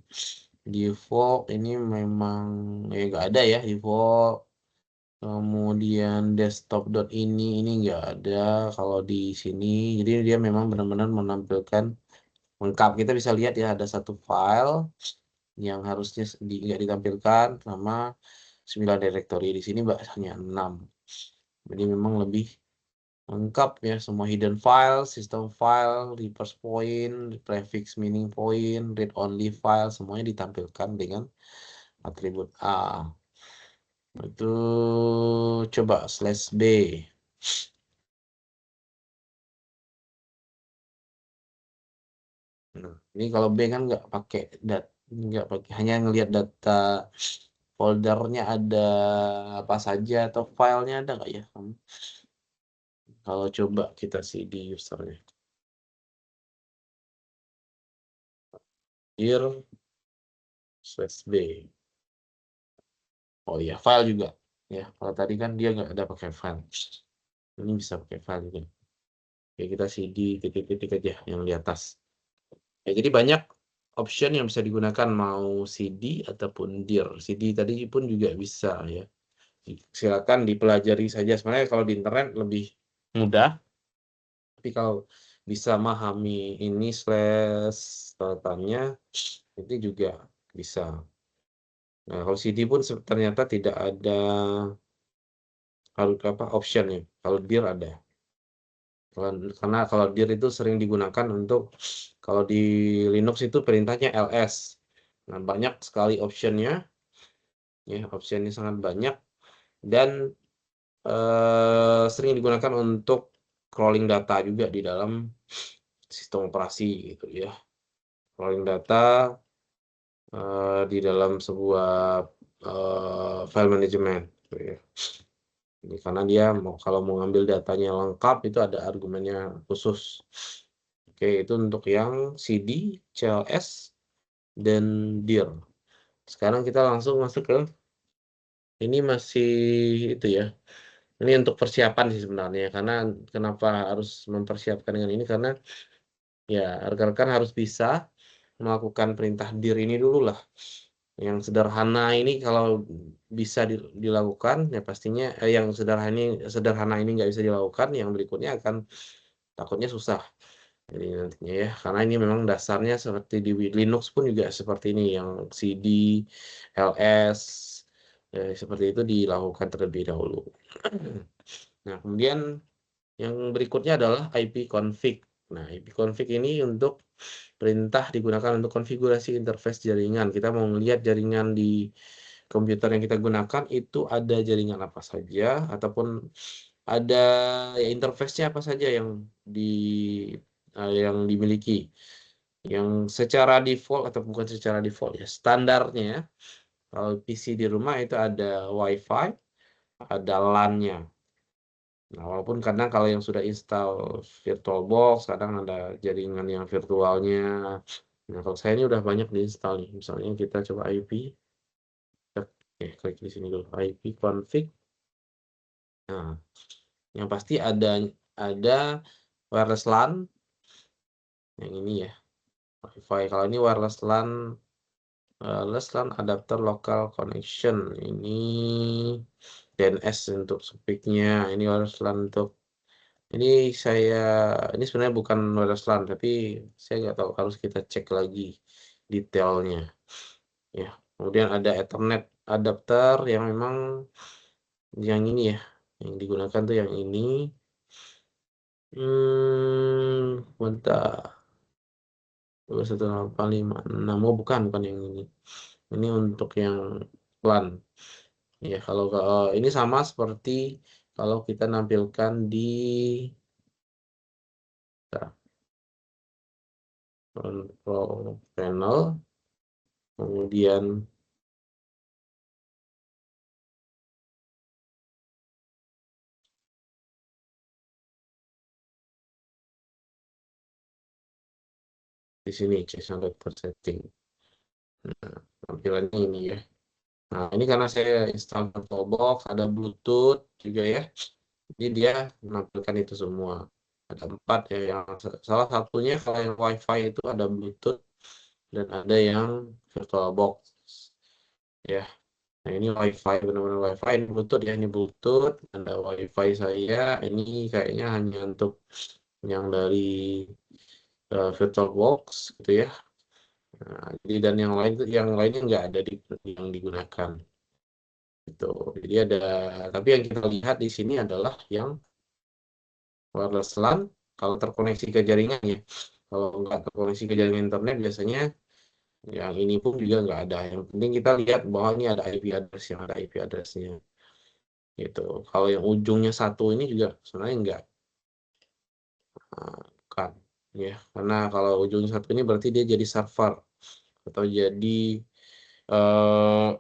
Default ini memang ya nggak ada ya default. Kemudian desktop.ini nggak ada kalau di sini. Jadi dia memang benar-benar menampilkan lengkap. Kita bisa lihat ya ada satu file yang harusnya nggak ditampilkan sama 9 directory. Di sini hanya 6. Jadi memang lebih lengkap ya, semua hidden file, system file, reverse point, prefix meaning point, read only file, semuanya ditampilkan dengan atribut A. Itu coba slash B. Nah, ini kalau B kan nggak pakai, hanya ngelihat data foldernya ada apa saja atau filenya ada nggak ya? Kalau coba kita cd usernya, dir slash B. Oh iya, file juga. Ya, kalau tadi kan dia nggak ada pakai file. Ini bisa pakai file juga. Oke, kita cd titik-titik aja yang di atas. Ya, jadi banyak option yang bisa digunakan, mau cd ataupun dir. Cd tadi pun juga bisa ya. Silakan dipelajari saja. Sebenarnya kalau di internet lebih mudah, tapi kalau bisa memahami ini slash tanya itu juga bisa. Nah, kalau CD pun ternyata tidak ada harus apa optionnya. Kalau dir ada. Karena kalau dir itu sering digunakan untuk Kalau di Linux itu perintahnya ls. Nah, banyak sekali optionnya, ya, optionnya sangat banyak, dan sering digunakan untuk crawling data juga di dalam sistem operasi gitu ya. Crawling data di dalam sebuah file management gitu ya. Jadi, karena dia kalau mau ngambil datanya lengkap itu ada argumennya khusus. Oke, itu untuk yang CD, CLS, dan dir. Sekarang kita langsung masuk ke ini, masih itu ya. Ini untuk persiapan sih sebenarnya. Karena kenapa harus mempersiapkan dengan ini? Karena ya rekan-rekan harus bisa melakukan perintah dir ini dulu lah. Yang sederhana ini kalau bisa dilakukan, ya pastinya yang sederhana ini nggak bisa dilakukan, yang berikutnya akan takutnya susah. Jadi nantinya ya, karena ini memang dasarnya seperti di Linux pun juga seperti ini, yang CD, ls, seperti itu dilakukan terlebih dahulu. Nah, kemudian yang berikutnya adalah ipconfig. Nah, ipconfig ini untuk perintah digunakan untuk konfigurasi interface jaringan. Kita mau melihat jaringan di komputer yang kita gunakan itu ada jaringan apa saja, ataupun ada ya, interface-nya apa saja yang dimiliki. Yang secara default atau bukan secara default ya, standarnya kalau PC di rumah itu ada WiFi, ada LAN-nya. Nah, walaupun kadang kalau yang sudah install VirtualBox, kadang ada jaringan yang virtualnya. Nah, kalau saya ini udah banyak diinstal nih. Misalnya kita coba IP. Oke, klik di sini dulu. IP config. Nah, yang pasti ada wireless LAN. Yang ini ya, Wi-Fi. Kalau ini wireless LAN adapter local connection. Ini DNS untuk speaknya. Ini wireless LAN untuk Ini ini sebenarnya bukan wireless LAN, tapi saya nggak tahu, harus kita cek lagi detailnya. Ya, kemudian ada Ethernet adapter yang memang yang ini ya, yang digunakan tuh yang ini. Bentar, 21856. Oh, bukan yang ini. Ini untuk yang LAN. Ya, kalau ini sama seperti kalau kita nampilkan di control panel, kemudian di sini change adapter setting. Nah, tampilannya ini ya. Nah, ini karena saya install VirtualBox, ada Bluetooth juga ya. Jadi dia menampilkan itu semua. Ada 4 ya, yang salah satunya kalau yang WiFi itu ada Bluetooth dan ada yang VirtualBox ya. Nah, ini WiFi, benar-benar WiFi, ini Bluetooth ya, ini Bluetooth, ada WiFi saya. Ini kayaknya hanya untuk yang dari VirtualBox gitu ya. Nah, jadi dan yang lainnya nggak ada yang digunakan. Gitu. Jadi tapi yang kita lihat di sini adalah yang wireless LAN kalau terkoneksi ke jaringan ya. Kalau nggak terkoneksi ke jaringan internet biasanya yang ini pun juga nggak ada. Yang penting kita lihat bahwa ini ada IP address, yang ada IP address-nya. Gitu. Kalau yang ujungnya satu ini juga sebenarnya nggak, kan ya. Karena kalau ujungnya satu ini berarti dia jadi server atau jadi eh,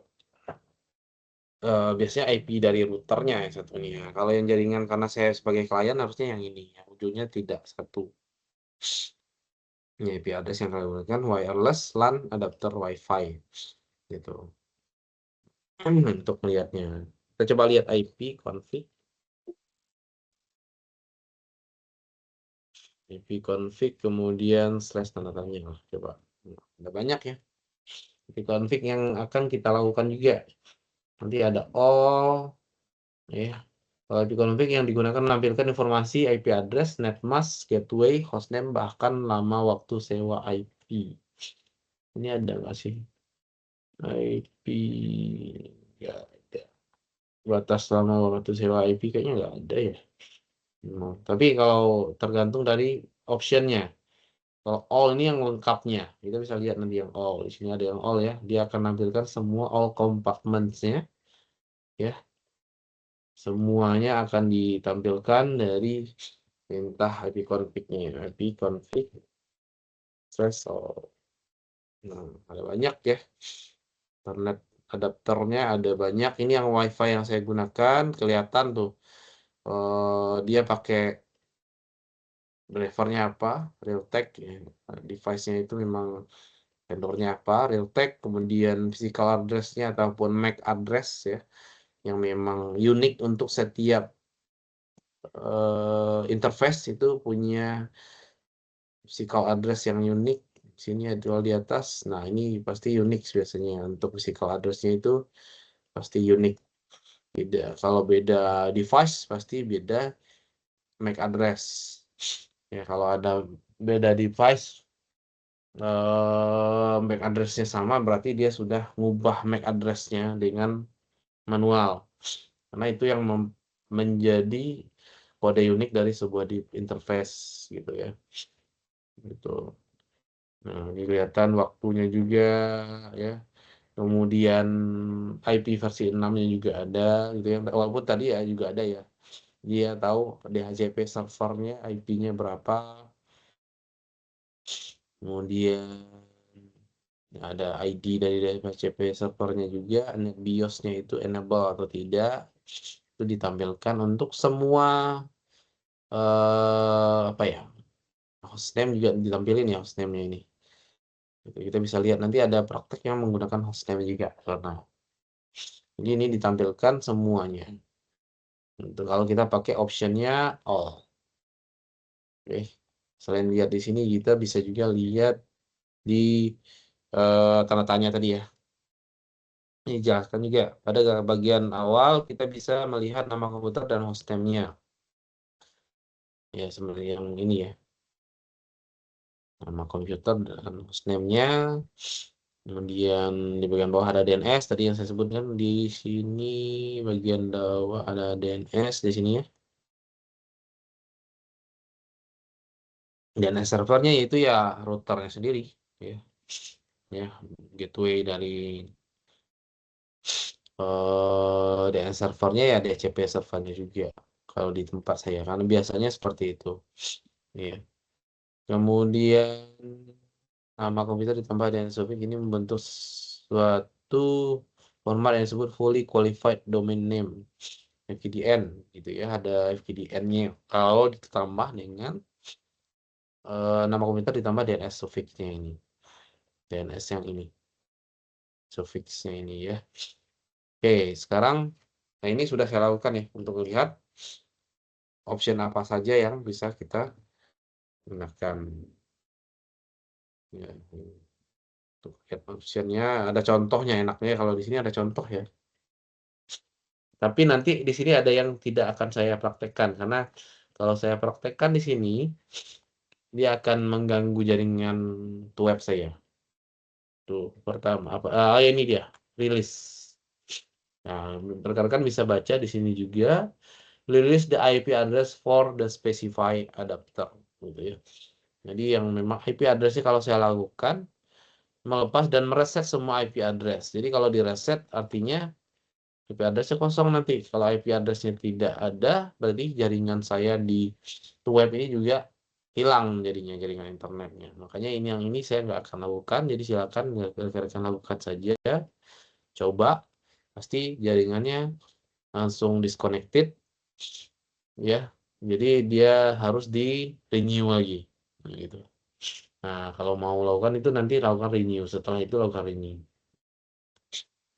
biasanya IP dari routernya yang satunya. Kalau yang jaringan, karena saya sebagai klien harusnya yang ini, yang ujungnya tidak satu. Ini IP address yang kalian gunakan wireless LAN adapter WiFi gitu. Untuk melihatnya, kita coba lihat IP config. IP config kemudian slash tanda tanya. Coba, ada banyak ya IP config yang akan kita lakukan juga. Nanti ada all ya. Kalau IP config yang digunakan menampilkan informasi IP address, netmask, gateway, hostname, bahkan lama waktu sewa IP. Ini ada nggak sih? IP ya ada. Batas lama waktu sewa IP kayaknya nggak ada ya. Tapi kalau tergantung dari optionnya. Kalau all ini yang lengkapnya. Kita bisa lihat nanti yang all. Di sini ada yang all ya. Dia akan menampilkan semua all compartments-nya ya. Semuanya akan ditampilkan dari perintah IP config-nya. IP config threshold. Nah, ada banyak ya. Internet adapternya ada banyak. Ini yang WiFi yang saya gunakan. Kelihatan tuh. Dia pakai drivernya apa, Realtek ya. Device-nya itu memang vendornya apa, Realtek, kemudian physical address-nya ataupun MAC address ya, yang memang unik untuk setiap interface itu punya physical address yang unik. Sini ada di atas. Nah, ini pasti unik biasanya untuk physical address-nya itu pasti unik. Beda. Kalau beda device pasti beda MAC address. Ya, kalau ada beda device MAC address-nya sama berarti dia sudah ngubah MAC address-nya dengan manual. Karena itu yang menjadi kode unik dari sebuah interface gitu ya. Gitu. Nah, ini kelihatan waktunya juga ya. Kemudian IP versi 6-nya juga ada gitu ya. Walaupun tadi ya juga ada ya. Dia tahu DHCP servernya IP-nya berapa. Kemudian ada ID dari DHCP servernya juga, BIOS-nya itu enable atau tidak. Itu ditampilkan untuk semua apa ya? Hostname juga ditampilin ya hostname-nya ini. Kita bisa lihat nanti ada praktek yang menggunakan hostname juga karena jadi ini ditampilkan semuanya. Untuk kalau kita pakai optionnya all. Oke. Selain lihat di sini kita bisa juga lihat di tanda tanya tadi ya. Ini jelaskan juga pada bagian awal kita bisa melihat nama komputer dan hostname-nya. Ya sebenarnya yang ini ya. Nama komputer dan hostname-nya. Kemudian di bagian bawah ada DNS tadi yang saya sebutkan di sini bagian bawah ada DNS di sini ya. DNS servernya yaitu ya routernya sendiri ya. Ya, gateway dari DNS servernya ya DHCP servernya juga kalau di tempat saya kan biasanya seperti itu. Ya. Kemudian nama komputer ditambah dengan suffix ini membentuk suatu format yang disebut fully qualified domain name FQDN gitu ya, ada FQDN-nya kalau ditambah dengan nama komputer ditambah DNS suffixnya ini, DNS yang ini suffixnya ini ya. Oke, sekarang nah ini sudah saya lakukan ya untuk melihat option apa saja yang bisa kita gunakan ya. Untuk lihat optionnya ada contohnya, enaknya kalau di sini ada contoh ya. Tapi nanti di sini ada yang tidak akan saya praktekkan karena kalau saya praktekkan di sini dia akan mengganggu jaringan web saya. Tuh, pertama apa? Ini dia rilis. Nah, rekan-rekan bisa baca di sini juga release the IP address for the specified adapter gitu ya. Jadi yang memang IP addressnya kalau saya lakukan melepas dan mereset semua IP address. Jadi kalau direset artinya IP addressnya kosong nanti. Kalau IP addressnya tidak ada, berarti jaringan saya di web ini juga hilang jadinya jaringan internetnya. Makanya ini yang ini saya nggak akan lakukan. Jadi silakan rekan-rekan lakukan saja. Coba, pasti jaringannya langsung disconnected, ya. Jadi dia harus di renew lagi, nah, gitu. Nah kalau mau lakukan itu nanti lakukan renew. Setelah itu lakukan renew.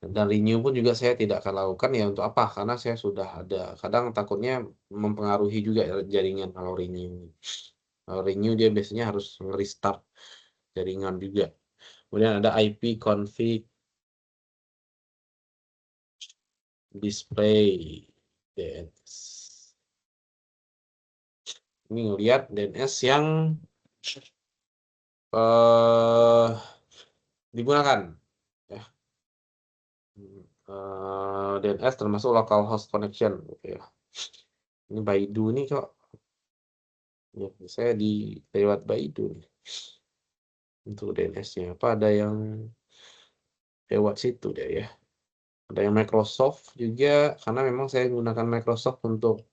Dan renew pun juga saya tidak akan lakukan ya untuk apa? Karena saya sudah ada. Kadang takutnya mempengaruhi juga jaringan kalau renew. Kalau renew dia biasanya harus restart jaringan juga. Kemudian ada IP config display DNS. Ini ngelihat DNS yang digunakan. Ya. DNS termasuk localhost connection. Gitu ya. Ini Baidu nih kok. Ya, saya di lewat Baidu. untuk DNS-nya. Apa ada yang lewat situ deh ya. Ada yang Microsoft juga, karena memang saya gunakan Microsoft untuk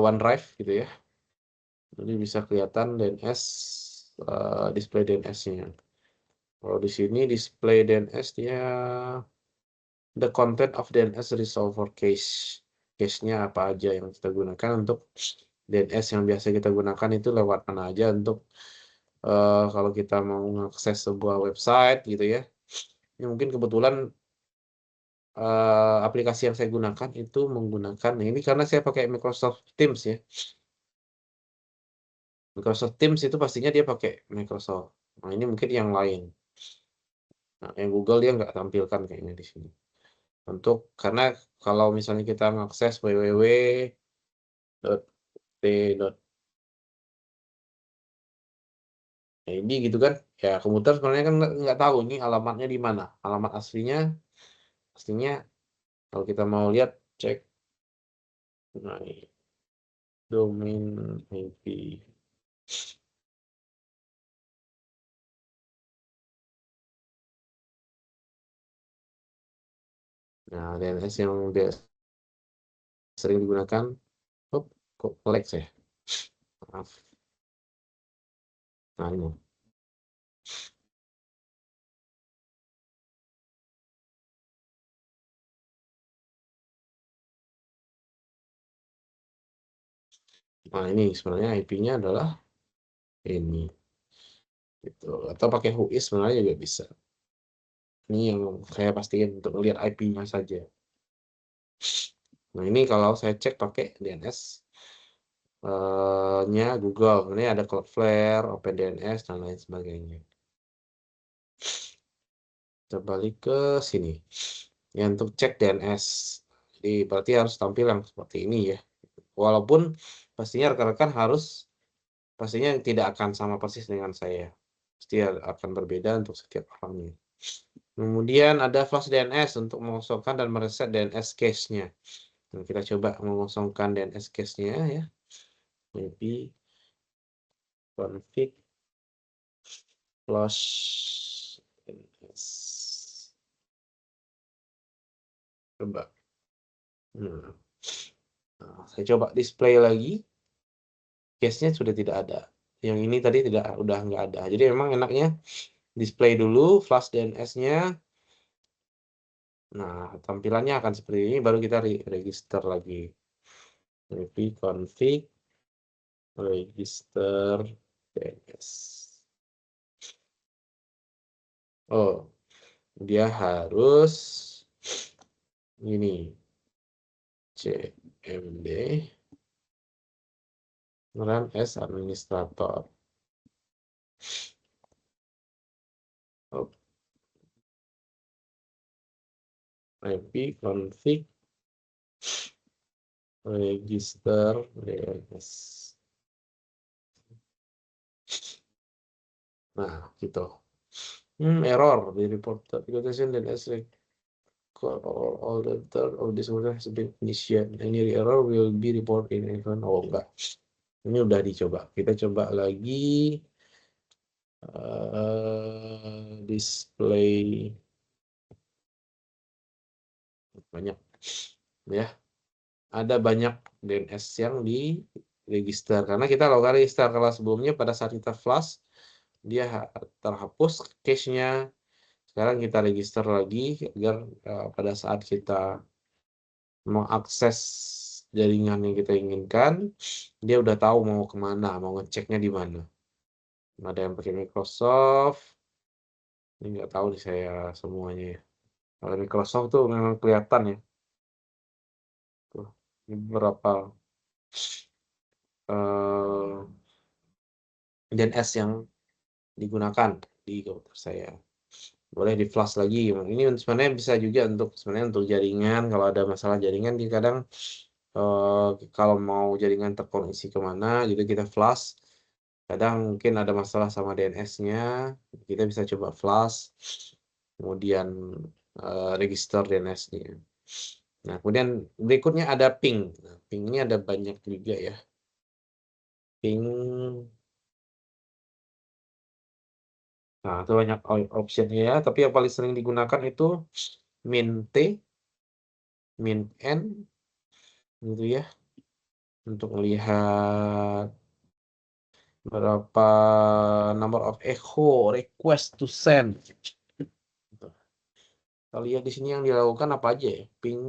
OneDrive gitu ya. Jadi bisa kelihatan DNS, display DNS-nya. Kalau di sini display DNS dia the content of DNS resolver cache. Cache-nya apa aja yang kita gunakan untuk DNS yang biasa kita gunakan itu lewat mana aja untuk kalau kita mau mengakses sebuah website gitu ya. Ini mungkin kebetulan aplikasi yang saya gunakan itu menggunakan ini karena saya pakai Microsoft Teams ya. Microsoft Teams itu pastinya dia pakai Microsoft. Nah, ini mungkin yang lain. Nah, yang Google dia nggak tampilkan kayaknya di sini. Karena kalau misalnya kita mengakses www.t.id gitu kan, ya komputer sebenarnya kan nggak tahu ini alamatnya di mana. Alamat aslinya kalau kita mau lihat cek, nah ini domain IP. Nah, DNS yang sering digunakan, kok lag ya? Maaf. Nah, ini. Nah, ini sebenarnya IP-nya adalah ini. Gitu. Atau pakai whois sebenarnya juga bisa. Ini yang saya pastiin untuk melihat IP-nya saja. Nah, ini kalau saya cek pakai DNS nya Google. Ini ada Cloudflare, OpenDNS, dan lain sebagainya. Kita balik ke sini. Ya, untuk cek DNS. Jadi berarti harus tampil yang seperti ini ya. Walaupun pastinya rekan-rekan pastinya tidak akan sama persis dengan saya. Pasti akan berbeda untuk setiap orangnya. Kemudian ada flash DNS untuk mengosongkan dan mereset DNS cache-nya. Nah, kita coba mengosongkan DNS cache-nya ya. Maybe config flash DNS. Coba. Nah, saya coba display lagi. Cache-nya sudah tidak ada. Yang ini tadi udah nggak ada. Jadi memang enaknya display dulu flash DNS-nya. Nah, tampilannya akan seperti ini, baru kita register lagi. Maybe config register DNS. Oh, dia harus ini cmd run as administrator. Oh, IP config register DNS. Nah, gitu. Error di report application DNS all the third of this order has been initiated. Any error will be reported in event. Oh, enggak. Ini udah dicoba. Kita coba lagi display banyak ya. Ada banyak DNS yang di register karena kita lakukan register. Kalau sebelumnya pada saat kita flash dia terhapus cache-nya. Sekarang kita register lagi agar pada saat kita mengakses jaringan yang kita inginkan, dia udah tahu mau kemana, mau ngeceknya di mana. Ada yang pakai Microsoft, ini nggak tahu nih saya semuanya ya. Kalau Microsoft tuh memang kelihatan ya. Tuh, ini beberapa DNS yang digunakan di komputer saya. Boleh di flash lagi. Ini sebenarnya bisa juga sebenarnya untuk jaringan. Kalau ada masalah jaringan, kadang kalau mau jaringan terkoneksi kemana, gitu kita flash. Kadang mungkin ada masalah sama DNS-nya, kita bisa coba flash, kemudian register DNS-nya. Nah, kemudian berikutnya ada ping. Nah, ping ini ada banyak juga ya. ping. Nah, itu banyak optionnya ya, tapi yang paling sering digunakan itu min T, min N, gitu ya, untuk melihat berapa number of echo request to send. Kita lihat di sini yang dilakukan apa aja ya, ping.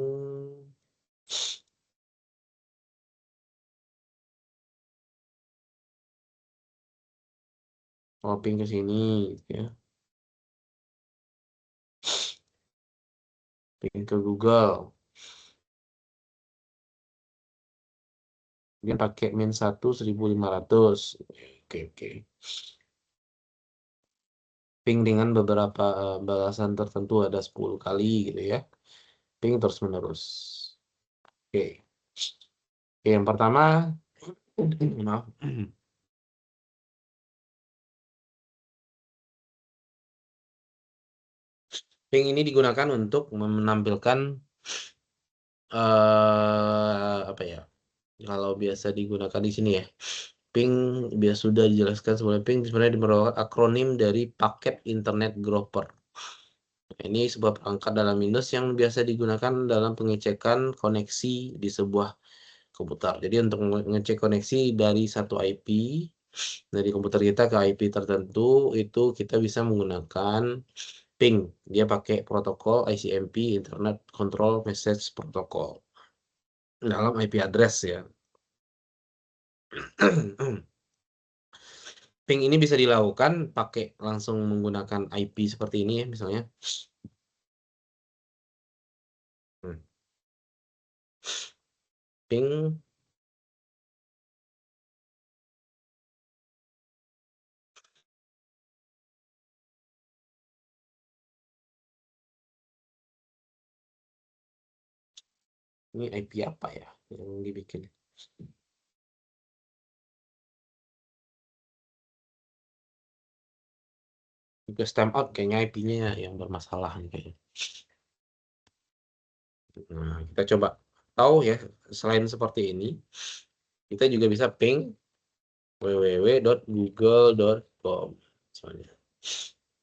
Oh, ping ke sini, gitu ya, ping ke Google. Dia pakai min 1 1500. Oke, oke. Ping dengan beberapa balasan tertentu, ada 10 kali gitu ya. Ping terus menerus. Oke. Oke, yang pertama, maaf. Ping ini digunakan untuk menampilkan apa ya? Kalau biasa digunakan di sini ya. Ping biasa sudah dijelaskan sebelumnya. Ping sebenarnya merupakan akronim dari paket internet grouper. Ini sebuah perangkat dalam Windows yang biasa digunakan dalam pengecekan koneksi di sebuah komputer. Jadi untuk mengecek koneksi dari satu IP dari komputer kita ke IP tertentu, itu kita bisa menggunakan ping. Dia pakai protokol ICMP, Internet Control Message Protocol, dalam IP address ya. Ping ini bisa dilakukan pakai langsung menggunakan IP seperti ini ya, misalnya. Hmm. Ping ini IP apa ya yang dibikin? Request timeout kayaknya IP-nya yang bermasalah nih kayaknya. Nah, kita coba tahu ya, selain seperti ini, kita juga bisa ping www.google.com misalnya.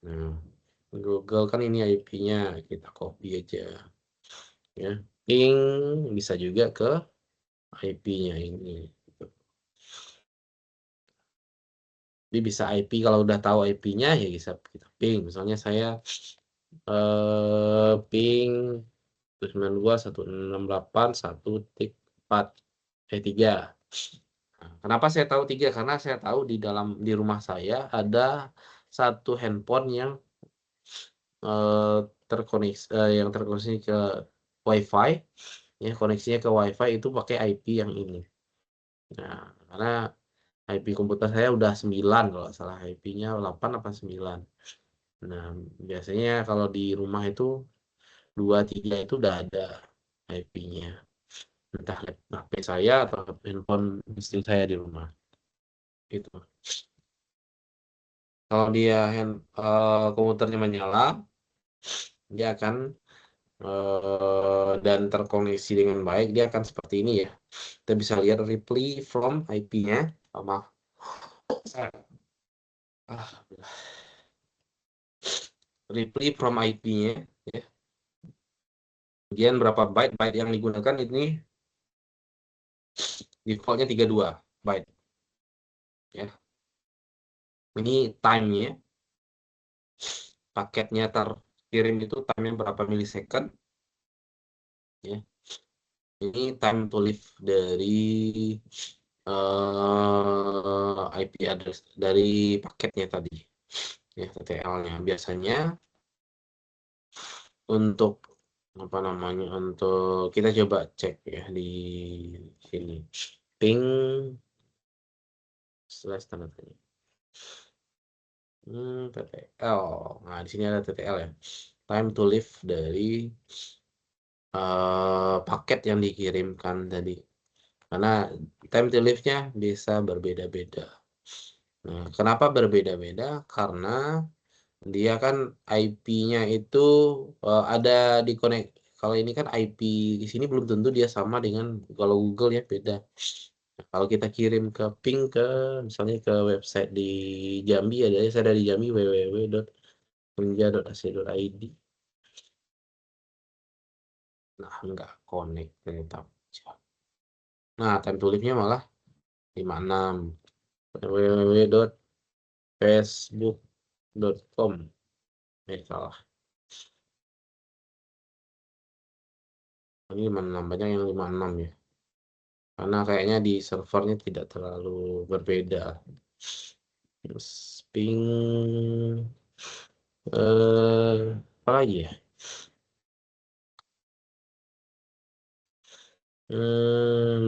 Nah, Google kan ini IP-nya, kita copy aja ya. Ping bisa juga ke IP-nya ini. Jadi bisa IP, kalau udah tahu IP-nya ya bisa kita ping. Misalnya saya ping 192.168.1.4 Nah, kenapa saya tahu 3? Karena saya tahu di rumah saya ada satu handphone eh, yang terkoneksi ke WiFi, ya koneksinya ke WiFi itu pakai IP yang ini. Nah, karena IP komputer saya udah 9 kalau nggak salah, IP-nya 8 apa 9. Nah, biasanya kalau di rumah itu 2 3 itu udah ada IP-nya. Entah HP saya atau handphone istri saya di rumah. Itu. Kalau dia komputernya menyala, dia akan dan terkoneksi dengan baik, dia akan seperti ini ya. Kita bisa lihat reply from IP-nya. Oh, maaf. Ah, reply from IP-nya. Ya. Kemudian berapa byte? Byte yang digunakan ini defaultnya 32 byte. Ya. Ini time-nya. Paketnya terkirim itu time-nya berapa milisecond. Ya. Ini time to live dari IP address dari paketnya tadi, ya TTL-nya. Biasanya untuk apa namanya, untuk kita coba cek ya di sini, ping slash tanda tanya, TTL. Nah, di sini ada TTL ya, time to live dari paket yang dikirimkan tadi, karena time to live-nya bisa berbeda-beda. Nah, kenapa berbeda-beda? Karena dia kan IP-nya itu ada di connect. Kalau ini kan IP di sini belum tentu dia sama dengan kalau Google ya, beda. Kalau kita kirim ke ping ke misalnya ke website di Jambi, saya ada di Jambi www.punja.ac.id. Nah, nggak connect ternyata. Nah, time to live-nya malah 56. www.facebook.com. Salah. Ini 56, banyak yang 56 ya. Karena kayaknya di servernya tidak terlalu berbeda. Terus ping apa lagi ya?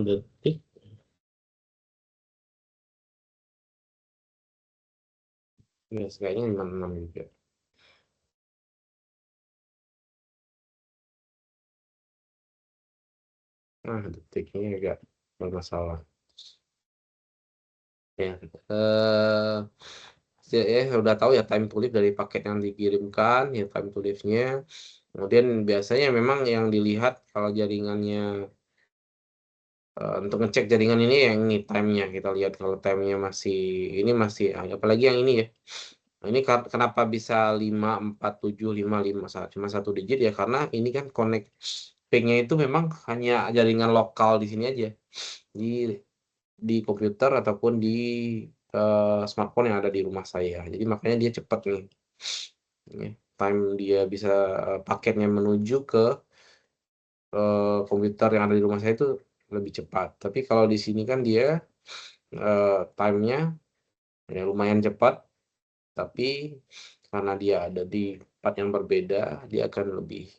Detik. Ya, kayaknya 56 juga. Nah, detiknya agak bermasalah. Ya, udah tahu ya time to live dari paket yang dikirimkan, ya time to live-nya. Kemudian biasanya memang yang dilihat kalau jaringannya untuk ngecek jaringan ini yang ini time-nya kita lihat kalau time-nya masih apalagi yang ini ya. Nah, ini kenapa bisa 54755 cuma satu digit ya karena ini kan connect ping-nya itu memang hanya jaringan lokal di sini aja di komputer ataupun di smartphone yang ada di rumah saya. Jadi makanya dia cepat nih. Ya, time dia bisa paketnya menuju ke komputer yang ada di rumah saya itu lebih cepat. Tapi kalau di sini kan dia time-nya ya lumayan cepat, tapi karena dia ada di tempat yang berbeda, dia akan lebih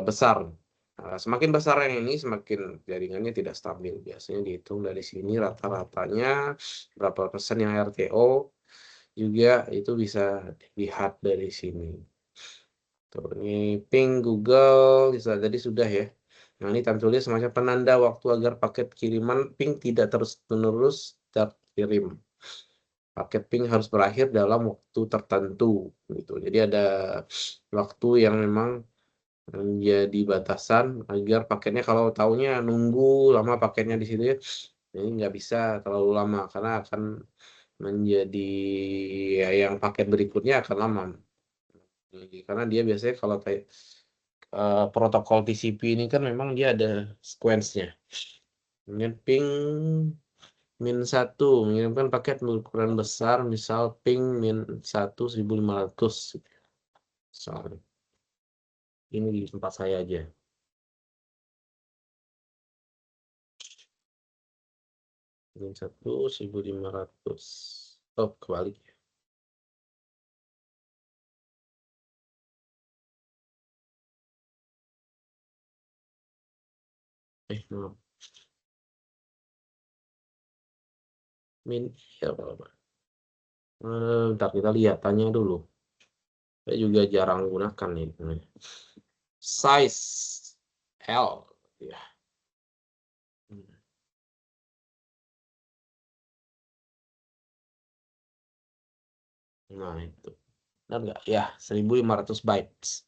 besar. Nah, semakin besar yang ini, semakin jaringannya tidak stabil. Biasanya dihitung dari sini rata-ratanya berapa persen yang RTO juga itu bisa dilihat dari sini. Tuh, ini ping Google tadi sudah ya. Nah, ini time tulis semacam penanda waktu agar paket kiriman ping tidak terus-menerus terkirim. Paket ping harus berakhir dalam waktu tertentu gitu. Jadi ada waktu yang memang menjadi batasan agar paketnya kalau tahunya nunggu lama paketnya di situ ya, ini nggak bisa terlalu lama karena akan menjadi ya, yang paket berikutnya akan lama. Karena dia biasanya kalau kayak protokol TCP ini kan memang dia ada sequence-nya. Kemudian ping -1 mengirimkan paket berukuran besar, misal ping -1 1500. Soalnya ini di tempat saya aja. -1 1500. Oh, kebalik. Maaf. Ya, apa-apa. Bentar kita lihat, tanya dulu. Saya juga jarang gunakan nih. Size L. Ya. Nah, itu. Benar nggak? Ya, 1500 bytes.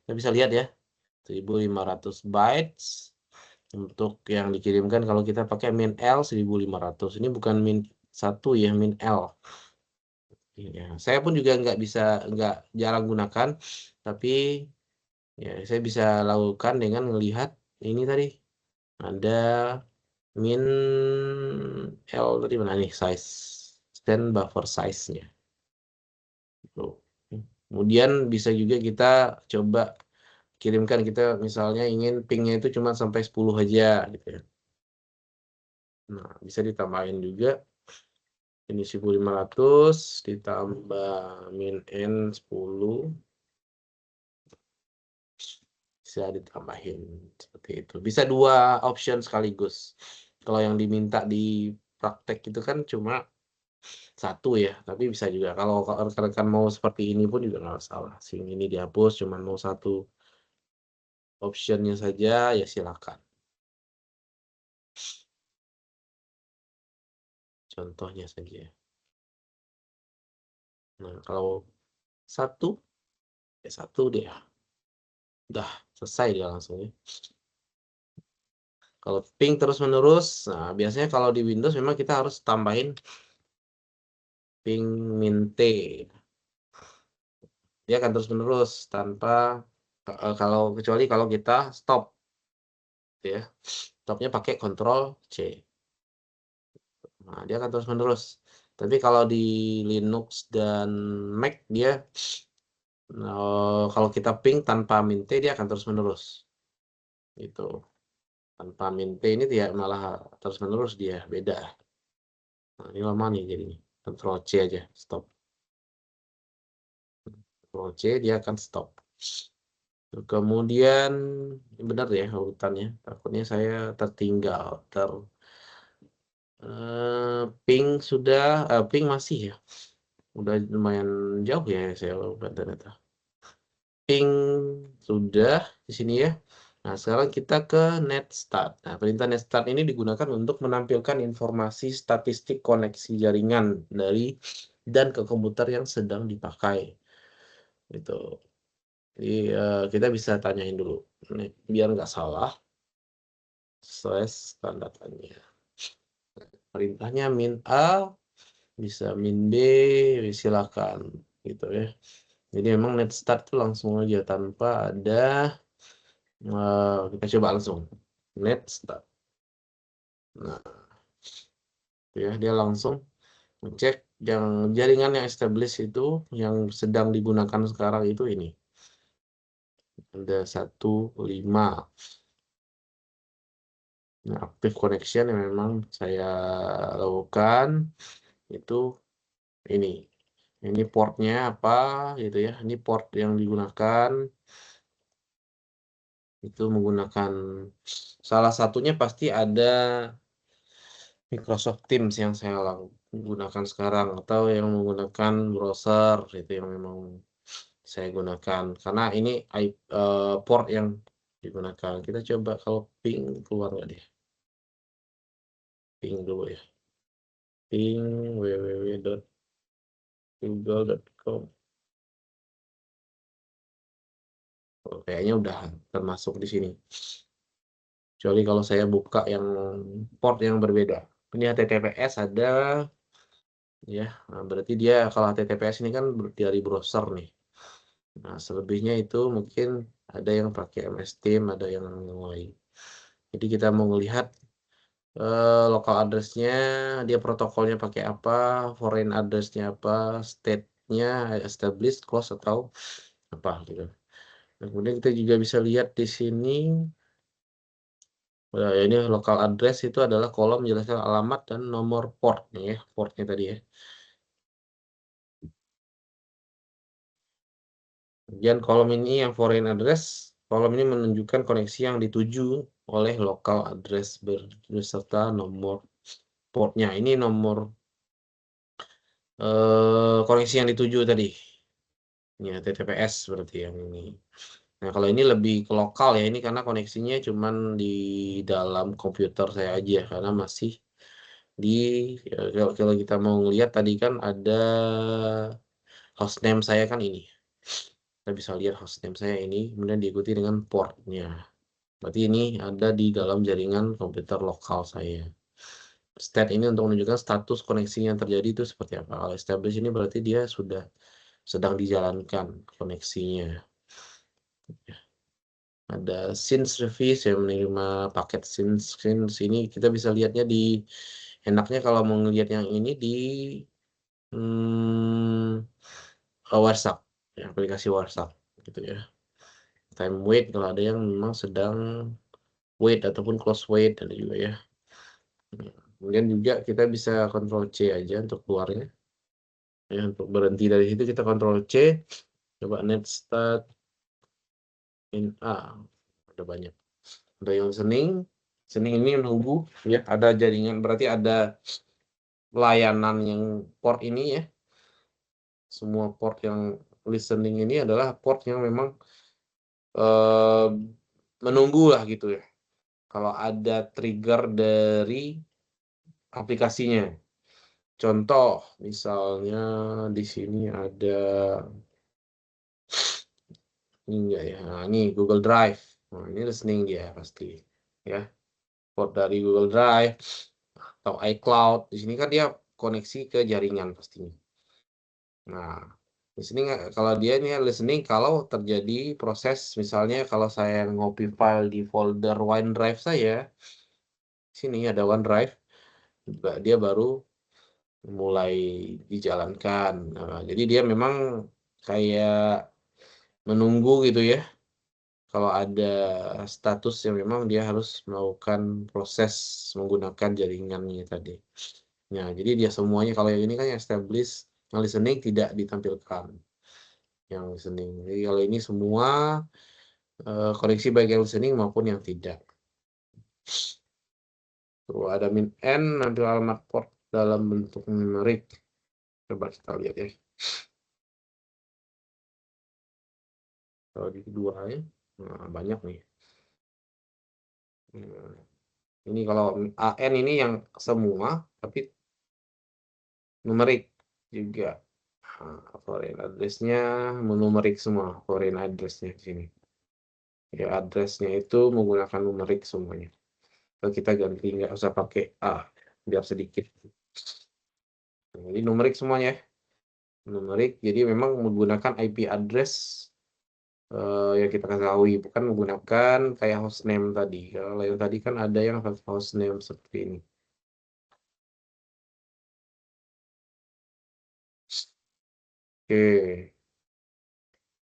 Kita bisa lihat ya. 1500 bytes untuk yang dikirimkan kalau kita pakai min L 1500. Ini bukan min 1 ya, min L. Ya, saya pun juga nggak jarang gunakan, tapi ya saya bisa lakukan dengan melihat ini tadi ada min L tadi mana nih size dan buffer size-nya. Tuh. Kemudian bisa juga kita coba kirimkan kita misalnya ingin pingnya itu cuma sampai 10 aja gitu ya. Nah, bisa ditambahin juga ini 1500 ditambah min n 10 bisa ditambahin seperti itu. Bisa dua option sekaligus. Kalau yang diminta di praktek itu kan cuma satu ya, tapi bisa juga kalau rekan-rekan mau seperti ini pun juga nggak masalah. Sing ini dihapus cuma mau satu optionnya saja ya silakan. Contohnya saja. Nah, kalau satu ya satu deh. Udah selesai dia langsung ya. Kalau ping terus-menerus, nah biasanya kalau di Windows memang kita harus tambahin ping min T. Dia akan terus-menerus tanpa kalau kecuali kalau kita stop ya. Stopnya pakai Ctrl C. Nah, dia akan terus-menerus. Tapi kalau di Linux dan Mac dia kalau kita ping tanpa min T dia akan terus-menerus. Itu. Tanpa min T ini dia malah terus-menerus dia beda. Nah, ini lama nih jadinya. Ctrl C aja, stop. Ctrl C dia akan stop. Kemudian benar ya urutannya. Takutnya saya tertinggal. Ping sudah, ping masih ya. Udah lumayan jauh ya saya lupa ternyata. Ping sudah di sini ya. Nah, sekarang kita ke netstart. Nah, perintah netstart ini digunakan untuk menampilkan informasi statistik koneksi jaringan dari dan ke komputer yang sedang dipakai. Gitu. Jadi kita bisa tanyain dulu. Nih, biar nggak salah. Tanda tanya. Perintahnya min A, bisa min B, silakan. Gitu ya. Jadi memang netstart itu langsung aja tanpa ada kita coba langsung netstart. Nah, ya dia langsung ngecek yang jaringan yang established itu yang sedang digunakan sekarang itu ini. Ada 1.5. Nah, active connection yang memang saya lakukan itu ini. Ini portnya apa gitu ya. Ini port yang digunakan itu menggunakan salah satunya pasti ada Microsoft Teams yang saya gunakan sekarang atau yang menggunakan browser itu yang memang saya gunakan karena ini port yang digunakan. Kita coba kalau ping keluar nggak deh? Ping dulu ya. Ping www.google.com. Oh, kayaknya udah termasuk di sini. Kecuali kalau saya buka yang port yang berbeda. Ini HTTPS ada ya. Nah, berarti dia kalau HTTPS ini kan dari browser nih. Nah, selebihnya itu mungkin ada yang pakai MS Team, ada yang lain. Jadi kita mau melihat local address-nya, dia protokolnya pakai apa, foreign address-nya apa, state-nya established, close atau apa gitu. Nah, kemudian kita juga bisa lihat di sini, ini local address itu adalah kolom menjelaskan alamat dan nomor port nih ya, portnya tadi ya. Kemudian kolom ini yang foreign address, kolom ini menunjukkan koneksi yang dituju oleh local address beserta nomor portnya. Ini nomor koneksi yang dituju tadi. Ya, TTPS berarti yang ini. Nah, kalau ini lebih ke lokal ya, ini karena koneksinya cuman di dalam komputer saya aja, karena masih di, ya, kalau kita mau ngelihat tadi kan ada hostname saya kan ini. Kita bisa lihat hostname saya ini, kemudian diikuti dengan portnya. Berarti ini ada di dalam jaringan komputer lokal saya. State ini untuk menunjukkan status koneksi yang terjadi itu seperti apa. Kalau establish ini berarti dia sudah sedang dijalankan koneksinya. Ada SYN service yang menerima paket SYN ini kita bisa lihatnya di enaknya kalau mau ngelihat yang ini di WhatsApp, ya, aplikasi WhatsApp gitu ya. Time wait kalau ada yang memang sedang wait ataupun close wait ada juga ya. Kemudian juga kita bisa Ctrl C aja untuk keluarnya. Ya, untuk berhenti dari situ kita Ctrl C. Coba net start in A. Ada banyak. Ada yang Sening ini menunggu ya ada jaringan berarti ada layanan yang port ini ya. Semua port yang listening ini adalah port yang memang eh, menunggu lah gitu ya. Kalau ada trigger dari aplikasinya. Contoh misalnya di sini ada ini enggak ya. Nah, ini Google Drive. Nah, ini listening dia pasti ya. export dari Google Drive atau iCloud. Di sini kan dia koneksi ke jaringan pastinya. Nah, listening kalau dia ini listening kalau terjadi proses misalnya kalau saya ngopi file di folder OneDrive saya, sini ada OneDrive, dia baru mulai dijalankan. Nah, jadi dia memang kayak menunggu gitu ya. Kalau ada status yang memang dia harus melakukan proses menggunakan jaringannya tadi. Nah, jadi dia semuanya kalau yang ini kan yang establish, yang listening tidak ditampilkan yang listening. Jadi kalau ini semua koneksi baik yang listening maupun yang tidak. Tuh ada min n nanti alamat port dalam bentuk numerik. Coba kita lihat ya. Kalau di kedua ya, nah, banyak nih. Nah, ini kalau AN ini yang semua, tapi numerik juga. Nah, foreign address-nya menumerik semua, foreign address-nya di sini. Ya, address-nya itu menggunakan numerik semuanya. Kalau kita ganti nggak usah pakai A, biar sedikit. Nah, jadi numerik semuanya, numerik. Jadi memang menggunakan IP address yang kita ketahui, bukan menggunakan kayak hostname tadi. Kalau yang tadi kan ada yang hostname seperti ini. Oke,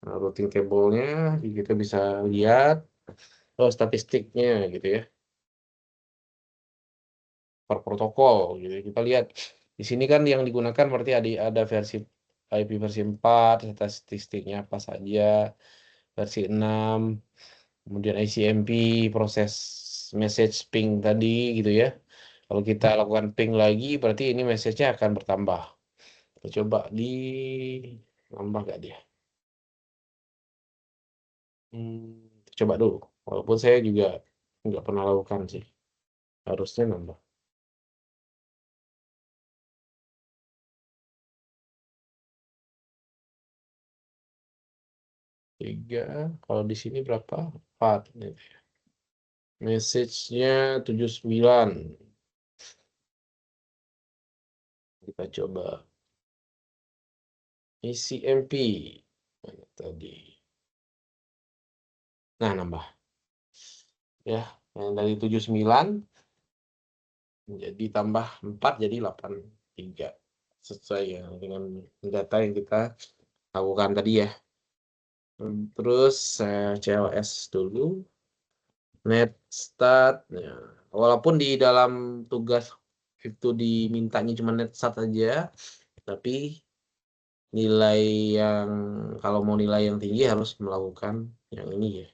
nah, routing table-nya kita bisa lihat statistiknya gitu ya per protokol gitu. Kita lihat di sini kan yang digunakan berarti ada versi IP versi 4, statistiknya apa saja, versi 6, kemudian ICMP, proses message ping tadi gitu ya. Kalau kita lakukan ping lagi berarti ini message-nya akan bertambah. Kita coba di nambah gak dia? Coba dulu. Walaupun saya juga nggak pernah lakukan sih. Harusnya nambah. 3. Kalau di sini berapa? 4. Message-nya 79. Kita coba. ICMP. Mana tadi? Nah, nambah. Ya, yang dari 79 jadi tambah 4 jadi 83. Sesuai ya dengan data yang kita lakukan tadi ya. Terus CLS dulu. Net start. Ya. Walaupun di dalam tugas itu dimintanya cuma net start aja, tapi nilai yang kalau mau nilai yang tinggi harus melakukan yang ini ya.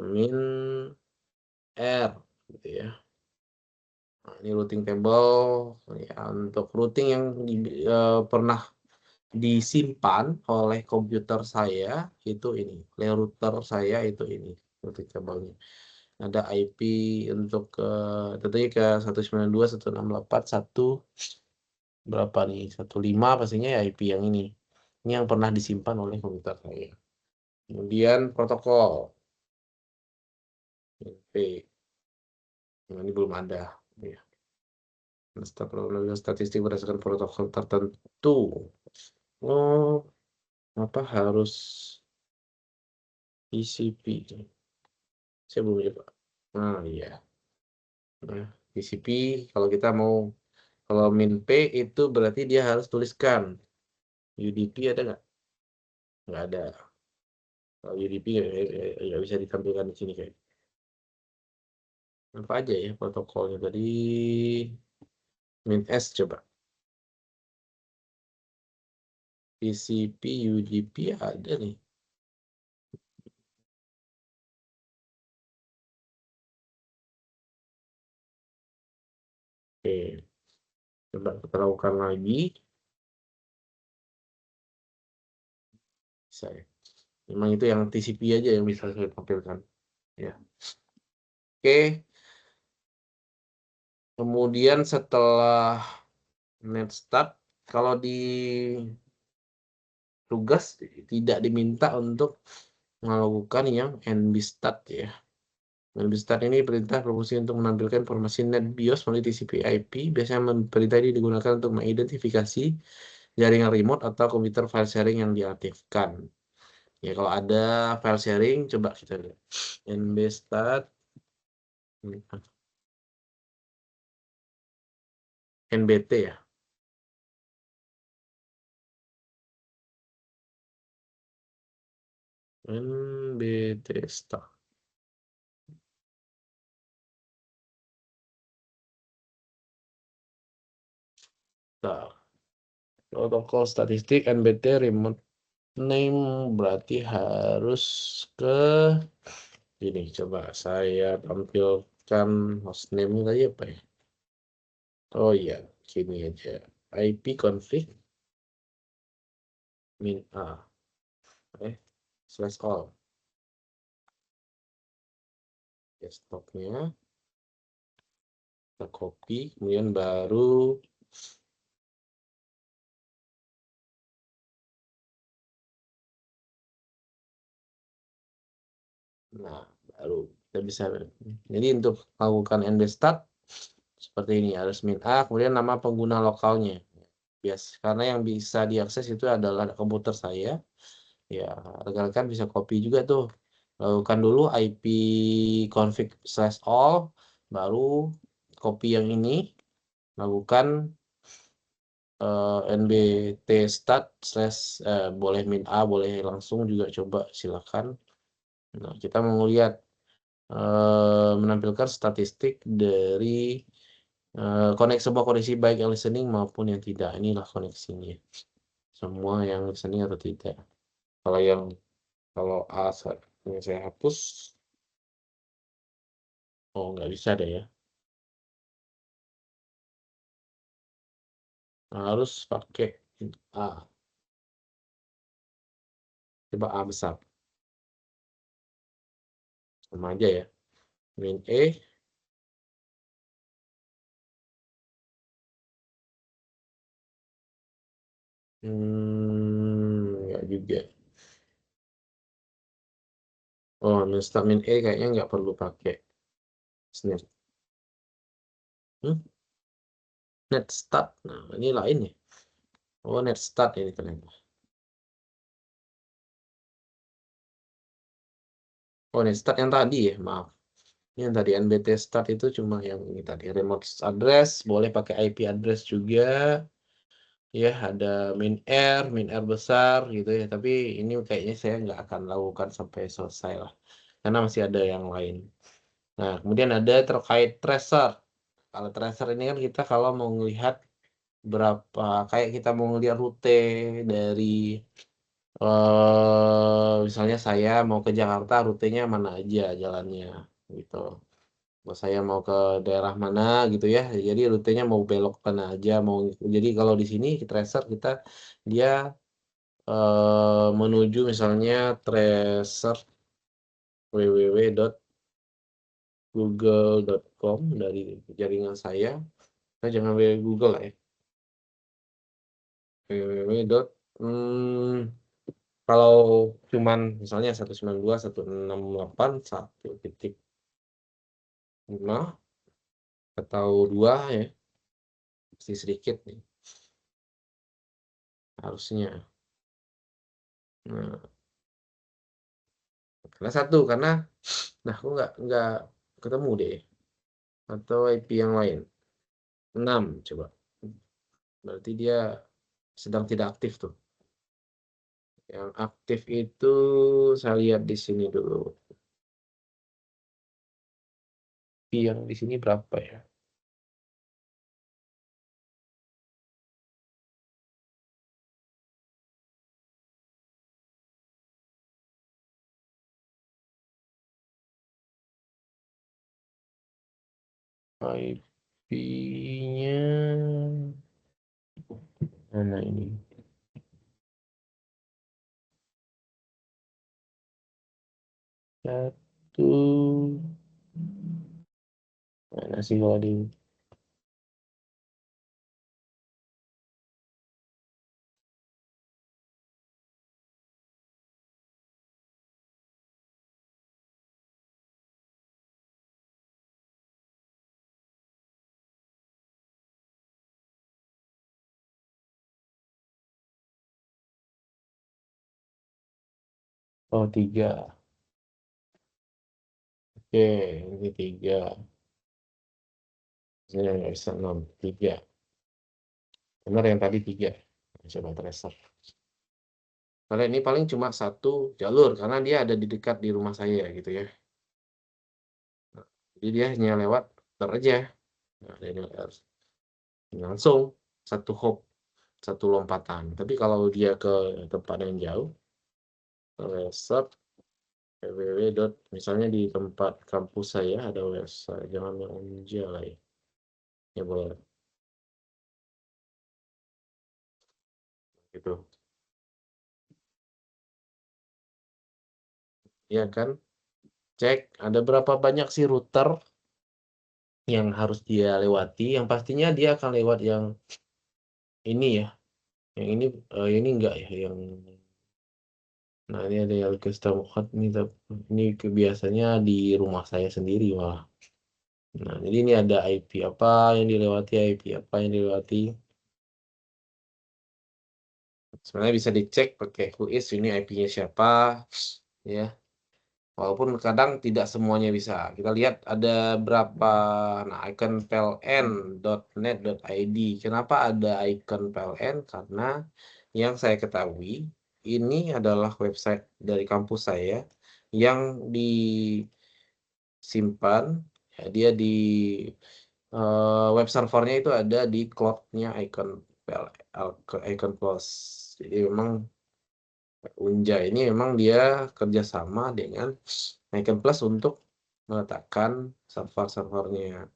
Min R gitu ya. Nah, ini routing table ya, untuk routing yang pernah disimpan oleh komputer saya itu ini, router saya itu ini routing table-nya. Ada IP untuk tentunya ke 192.168.1 berapa nih? 15 pastinya ya IP yang ini. Ini yang pernah disimpan oleh komputer saya. Kemudian protokol P. Nah, ini belum ada ya. Statistik berdasarkan protokol tertentu. Oh, apa harus TCP? Saya belum coba. Nah, iya. Nah, TCP kalau kita mau kalau min P itu berarti dia harus tuliskan UDP ada nggak? Nggak ada. Kalau UDP nggak bisa ditampilkan di sini kayak. Apa aja ya protokolnya tadi? Min S coba. TCP, UDP ada nih. Oke, coba kita lakukan lagi. Bisa ya. Memang itu yang TCP aja yang bisa saya tampilkan. Ya. Oke, kemudian setelah net start, kalau di tugas tidak diminta untuk melakukan yang nbstat ya. NBSTAR ini perintah berfungsi untuk menampilkan informasi NetBIOS melalui TCP/IP. Biasanya perintah ini digunakan untuk mengidentifikasi jaringan remote atau komputer file sharing yang diaktifkan. Ya, kalau ada file sharing, coba kita lihat. NBSTAR, NBT ya. NBT star. Star. Protokol statistik NBT remote name berarti harus ke ini. Coba saya tampilkan hostname tadi apa ya? Oh iya, sini aja. IP config min a slash all desktopnya kita copy, kemudian baru kita bisa. Jadi untuk melakukan nbstart seperti ini, harus min a kemudian nama pengguna lokalnya. Karena yang bisa diakses itu adalah komputer saya. Ya, rekan-rekan bisa copy juga tuh. Lakukan dulu IP config slash all, baru copy yang ini, lakukan nbt start slash boleh min a, boleh langsung juga, coba silakan. Nah, kita mau lihat menampilkan statistik dari sebuah koneksi baik yang listening maupun yang tidak. Inilah koneksinya, semua yang listening atau tidak. Kalau yang A yang saya hapus, oh nggak bisa deh ya, harus pakai A. Coba A besar, sama aja ya, min E. Nggak juga. Oh, start min E kayaknya nggak perlu pakai snap. Net start, nah ini lain ya. Oh, net start ini ternyata. Oh, net start yang tadi ya, maaf. Ini yang tadi NBT start itu cuma yang ini tadi, remote address, boleh pakai IP address juga. Ya, ada min R besar gitu ya. Tapi ini kayaknya saya nggak akan lakukan sampai selesai lah, karena masih ada yang lain. Nah, kemudian ada terkait tracer. Kalau tracer ini kan kita kalau mau melihat berapa, kayak kita mau ngelihat rute dari misalnya saya mau ke Jakarta, rutenya mana aja jalannya gitu. Kalau saya mau ke daerah mana gitu ya, jadi rutenya mau belok mana aja, mau. Jadi kalau di sini tracer kita, dia menuju misalnya tracer www.google.com dari jaringan saya. Kita jangan www Google lah ya. www. Kalau cuman misalnya 192.168.1.5 atau 2 ya, masih sedikit nih harusnya. Nah, karena satu, karena aku nggak ketemu deh, atau IP yang lain 6 coba, berarti dia sedang tidak aktif tuh. Yang aktif itu saya lihat di sini dulu. IP yang di sini berapa ya? IP-nya mana ini? Satu, mana sih kalau di Oh, 3. Oke, ini 3. Ini nggak bisa 6. 3. Benar yang tadi 3. Coba tracer. Karena ini paling cuma satu jalur, karena dia ada di dekat di rumah saya gitu ya. Jadi dia hanya lewat putar aja. Nah, ini harus langsung satu hop, satu lompatan. Tapi kalau dia ke tempat yang jauh, website www. Misalnya di tempat kampus saya ada website, jangan yang Unja lah ya. Ya boleh gitu. Ya kan? Cek ada berapa banyak sih router yang harus dia lewati. Yang pastinya dia akan lewat yang ini ya. Yang ini enggak ya yang. Nah, ini ada yang custom hot nih, ini biasanya di rumah saya sendiri malah. Nah, jadi ini ada IP apa yang dilewati, IP apa yang dilewati. Sebenarnya bisa dicek pakai whois, ini IP-nya siapa, ya. Walaupun kadang tidak semuanya bisa. Kita lihat ada berapa, nah icon pln.net.id. Kenapa ada icon PLN? Karena yang saya ketahui, ini adalah website dari kampus saya yang disimpan, ya, dia di web servernya itu ada di cloud-nya icon icon plus. Jadi memang Unja ini memang dia kerjasama dengan Icon Plus untuk meletakkan server-servernya,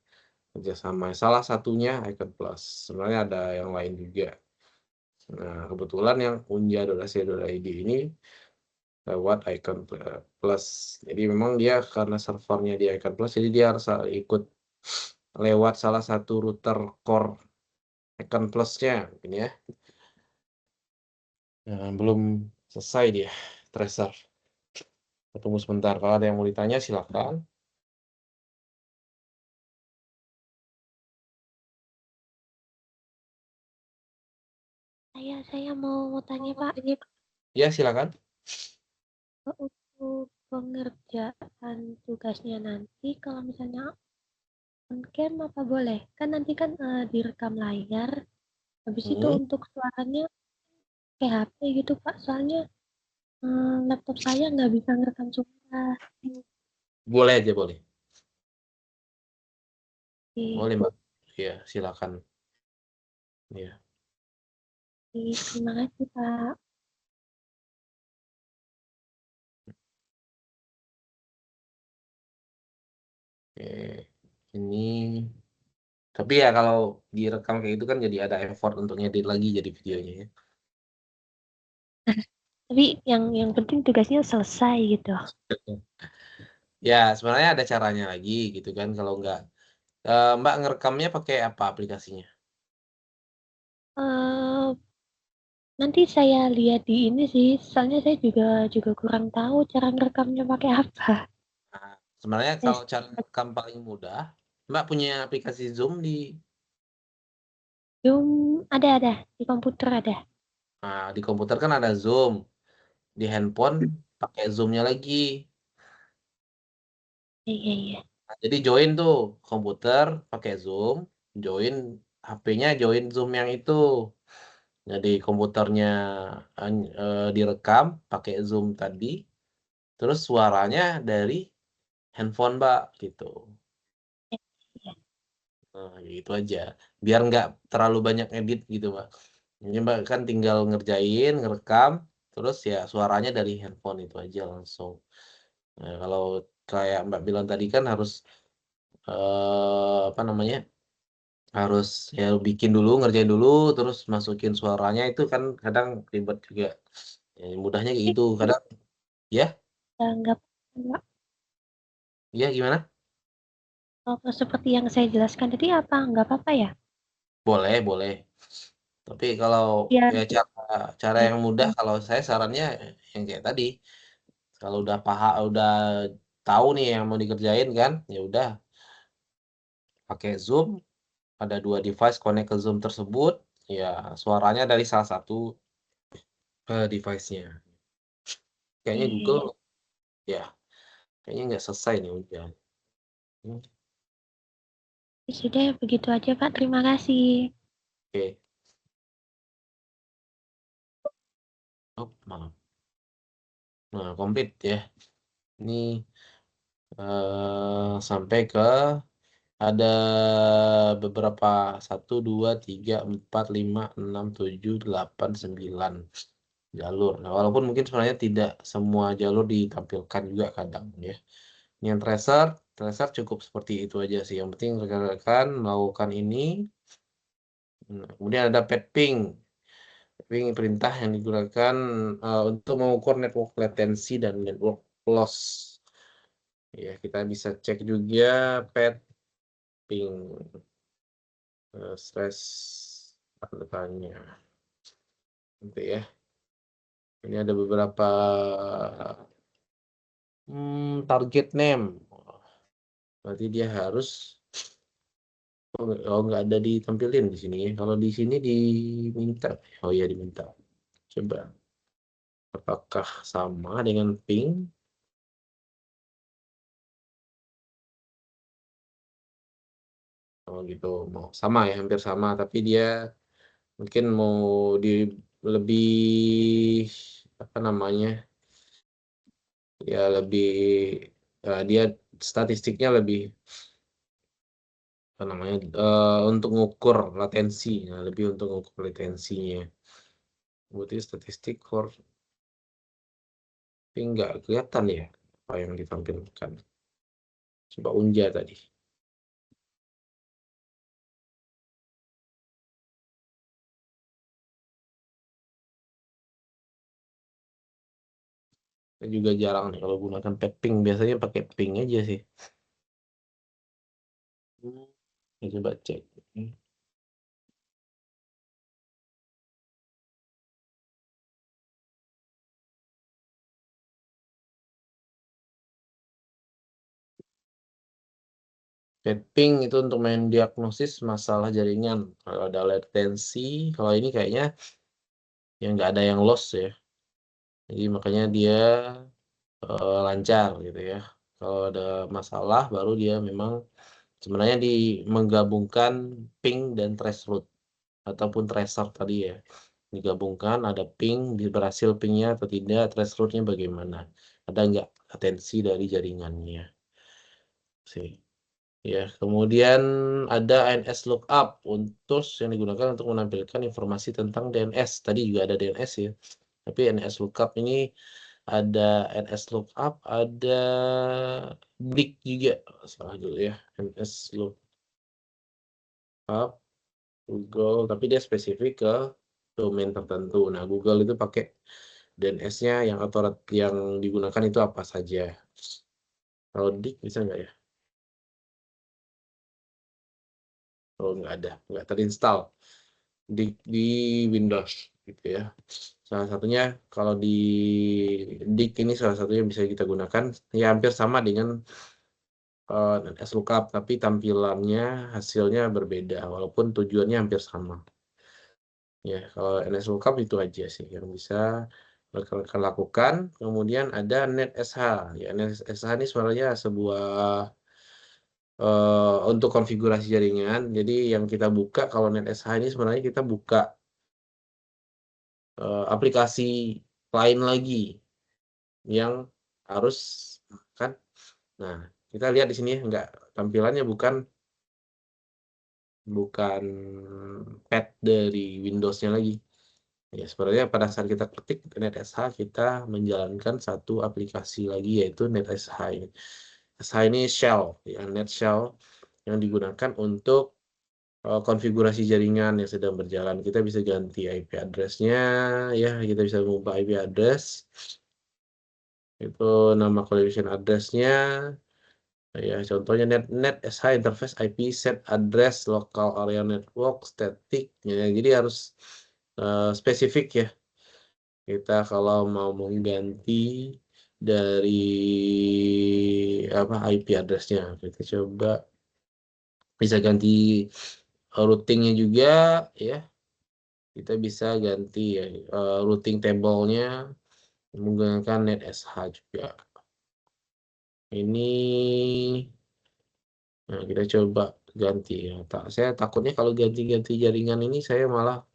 kerjasama. Salah satunya Icon Plus. Sebenarnya ada yang lain juga. Nah, kebetulan yang unja.ac.id ini lewat Icon Plus. Jadi memang dia karena servernya di Icon Plus, jadi dia harus ikut lewat salah satu router core Icon Plus-nya, mungkin ya. Nah, belum selesai dia, tracer. Tunggu sebentar, kalau ada yang mau ditanya silakan. Saya mau tanya Pak, Ya, silakan. untuk pengerjaan tugasnya nanti kalau misalnya on cam apa boleh? Kan nanti kan direkam layar, habis itu Hmm, untuk suaranya kayak HP gitu Pak, soalnya laptop saya nggak bisa ngerekam suara. boleh aja, boleh. Oke, Boleh, Mbak. Ya, silakan. Ya. terima kasih Pak. Oke. Ini tapi ya kalau direkam kayak itu kan jadi ada effort untuk ngedit lagi jadi videonya ya. Tapi yang penting tugasnya selesai gitu. Ya, sebenarnya ada caranya lagi gitu kan kalau nggak Mbak ngerekamnya pakai apa aplikasinya? eh Nanti saya lihat di ini sih, soalnya saya juga juga kurang tahu cara ngerekamnya pakai apa. Nah, sebenarnya Tes kalau cara ngerekam paling mudah, Mbak punya aplikasi Zoom di Zoom ada di komputer ada. di komputer kan ada Zoom, di handphone pakai Zoom-nya lagi. Iya iya. Nah, jadi join tuh komputer pakai Zoom, join HP-nya join Zoom yang itu. Jadi komputernya direkam pakai Zoom tadi, terus suaranya dari handphone Mbak gitu. Iya, iya. Nah, gitu aja. Biar nggak terlalu banyak edit gitu Mbak. Jadi Mbak kan tinggal ngerjain, ngerekam, terus ya suaranya dari handphone itu aja langsung. Nah, kalau kayak Mbak bilang tadi kan harus apa namanya? Harus ya bikin dulu, ngerjain dulu, terus masukin suaranya itu kan kadang ribet juga. Ya, mudahnya kayak gitu. Tapi Kadang ya, nggak apa-apa. ya gimana? Kalau seperti yang saya jelaskan tadi apa nggak apa-apa ya? Boleh, boleh. Tapi kalau Biar ya cara yang mudah kalau saya sarannya yang kayak tadi. Kalau udah paham, udah tahu nih yang mau dikerjain kan, ya udah pakai Zoom, ada dua device connect ke Zoom tersebut, ya suaranya dari salah satu device-nya. Kayaknya Oke. Google ya kayaknya nggak selesai nih udah. Sudah begitu aja Pak. Terima kasih. Oke. Oh, maaf. Nah, komplit ya. Ini sampai ke ada beberapa 1, 2, 3, 4, 5, 6, 7, 8, 9 jalur. Nah, walaupun mungkin sebenarnya tidak semua jalur ditampilkan juga kadang ya. Ini yang tracer cukup seperti itu aja sih. Yang penting rekan-rekan melakukan ini. Nah, kemudian ada pet ping. Ping perintah yang digunakan untuk mengukur network latency dan network loss. Ya, kita bisa cek juga pet ping slash tanda-tanya. Nanti ya. Ini ada beberapa target name. Berarti dia harus nggak ada ditampilin di sini. Kalau di sini diminta. Oh iya diminta. Coba apakah sama dengan ping? Oh gitu. Mau sama ya, hampir sama. Tapi dia mungkin mau di lebih apa namanya? Ya lebih dia statistiknya lebih apa namanya untuk mengukur latensi, nah, lebih untuk mengukur latensinya. Berarti statistik for tapi nggak kelihatan ya apa yang ditampilkan. Coba Unja tadi. Saya juga jarang nih kalau gunakan pet ping, biasanya pakai ping aja sih. Ya, coba cek. Pet ping itu untuk mendiagnosis masalah jaringan. Kalau ada latensi, kalau ini kayaknya yang nggak ada yang loss ya. Jadi makanya dia lancar gitu ya. Kalau ada masalah baru dia memang sebenarnya menggabungkan ping dan traceroute ataupun tracer tadi ya. Digabungkan ada ping, berhasil pingnya atau tidak, traceroute-nya bagaimana. Ada nggak latensi dari jaringannya sih. Ya, kemudian ada ANS lookup untuk yang digunakan untuk menampilkan informasi tentang DNS. Tadi juga ada DNS ya. Tapi NS lookup ini ada NS lookup, ada BLIK juga. Salah dulu ya. NS lookup Google, tapi dia spesifik ke domain tertentu. Nah, Google itu pakai DNS-nya yang digunakan itu apa saja. Kalau DIK bisa nggak ya? Oh, nggak ada, nggak terinstall di Windows gitu ya. Salah satunya kalau di DIK ini salah satunya bisa kita gunakan ya hampir sama dengan SLOOKUP tapi tampilannya hasilnya berbeda walaupun tujuannya hampir sama. Ya, kalau NSLOOKUP itu aja sih yang bisa rekan-rekan lakukan. Kemudian ada NetSH. Ya, NetSH ini sebenarnya sebuah untuk konfigurasi jaringan. Jadi yang kita buka kalau NetSH ini sebenarnya kita buka aplikasi lain lagi yang harus kan. Nah, kita lihat di sini enggak tampilannya bukan bukan pad dari Windows-nya lagi. Ya, sebenarnya pada saat kita ketik NetSH kita menjalankan satu aplikasi lagi yaitu NetSH ini. SH ini shell, ya, net shell yang digunakan untuk konfigurasi jaringan yang sedang berjalan. Kita bisa ganti IP address-nya, ya, kita bisa mengubah IP address. Itu nama collection address-nya. Ya, contohnya net SH interface IP set address local area network static. Ya, jadi harus spesifik ya. Kita kalau mau mengganti dari apa IP address-nya, kita coba bisa ganti routingnya juga ya. Kita bisa ganti ya routing table-nya menggunakan NetSH juga. Ini, nah kita coba ganti ya. Saya takutnya kalau ganti-ganti jaringan ini saya malah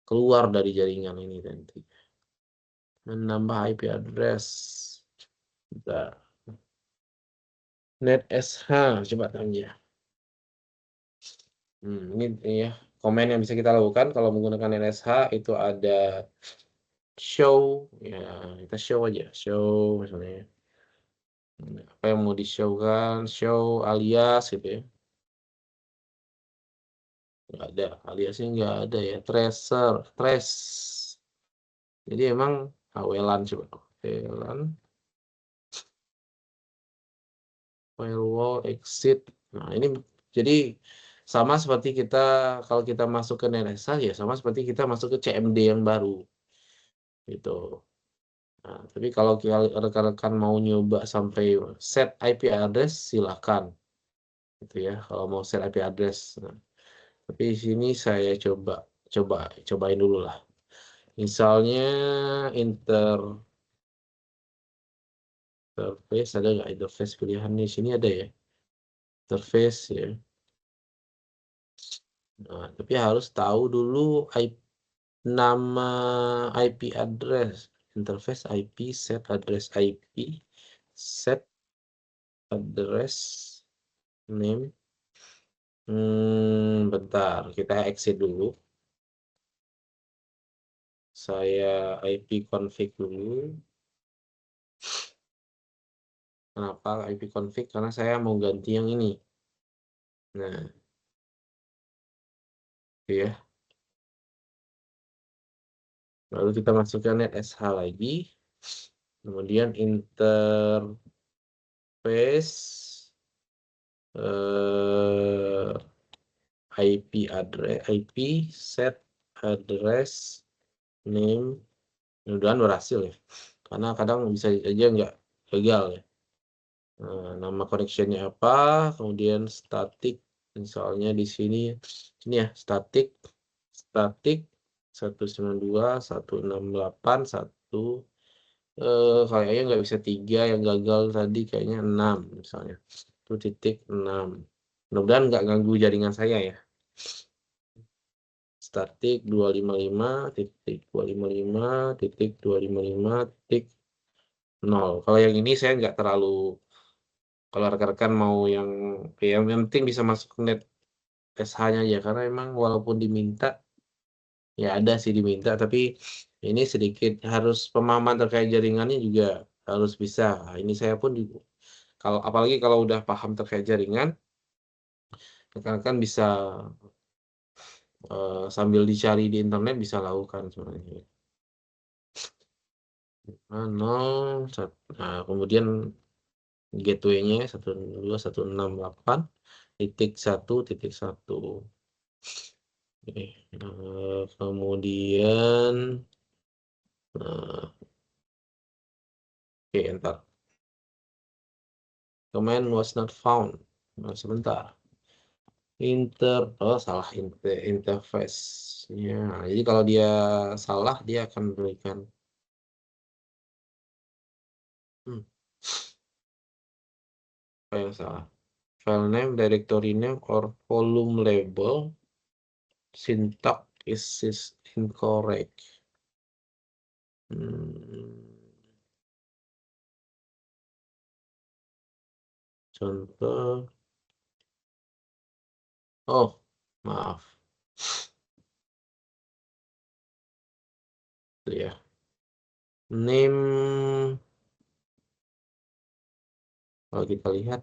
keluar dari jaringan ini nanti. Menambah IP address. Bentar. NetSH, coba tanya. Ini ya komen yang bisa kita lakukan kalau menggunakan NSH itu ada show, ya kita show aja, show misalnya apa yang mau di show kan, show alias gitu ya, nggak ada, aliasnya nggak ada ya, trace, jadi emang awelan, coba awelan firewall exit. Nah ini jadi sama seperti kita kalau kita masuk ke NSH ya sama seperti kita masuk ke CMD yang baru gitu. Nah, tapi kalau rekan-rekan mau nyoba sampai set IP address silakan gitu ya. Kalau mau set IP address. Nah, tapi di sini saya coba cobain dulu lah. Misalnya interface ada nggak interface pilihan di sini ada ya. Interface ya. Nah, tapi harus tahu dulu nama IP address. Interface IP set address IP set address name. Bentar, kita exit dulu. Saya IP config dulu. Kenapa IP config? Karena saya mau ganti yang ini. Nah, ya. Lalu kita masukkan NetSH lagi. Kemudian interface IP address, IP set address name. Mudah-mudahan berhasil ya. Karena kadang bisa aja nggak gagal ya. Nama connectionnya apa, kemudian static, misalnya di sini ya static 192.168.1 kayaknya nggak bisa 3 yang gagal tadi kayaknya 6 misalnya itu titik 6, mudah-mudahan nggak ganggu jaringan saya ya. Static 255.255.255.0. Kalau yang ini saya nggak terlalu, kalau rekan-rekan mau yang penting bisa masuk net SH-nya aja karena emang walaupun diminta ya ada sih diminta tapi ini sedikit harus pemahaman terkait jaringannya juga harus bisa. Nah, ini saya pun kalau apalagi kalau udah paham terkait jaringan rekan-rekan bisa sambil dicari di internet bisa lakukan sebenarnya. Nah, kemudian gateway-nya 192.168.1.1. Oke, kemudian oke, entar command was not found. Nah, sebentar. Oh salah interface-nya. Jadi kalau dia salah dia akan berikan apa yang salah. File name, directory name, or volume label syntax is incorrect. Contoh. Oh, maaf. Itu ya. Name. Kalau kita lihat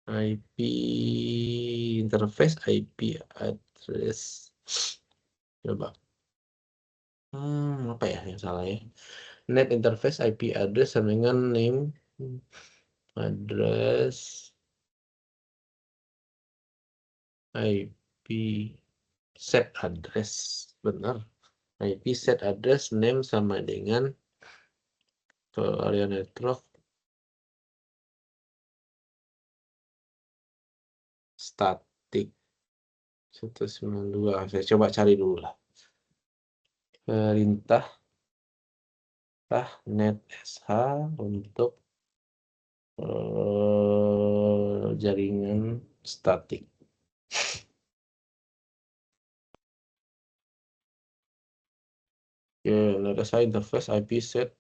IP interface, IP address. Coba. Apa ya yang salah ya? Net interface IP address sama dengan name address IP set address. Benar. IP set address name sama dengan ke area network static 192. Saya coba cari dulu lah. perintah NetSH untuk jaringan statik. Oke, NetSH interface IP set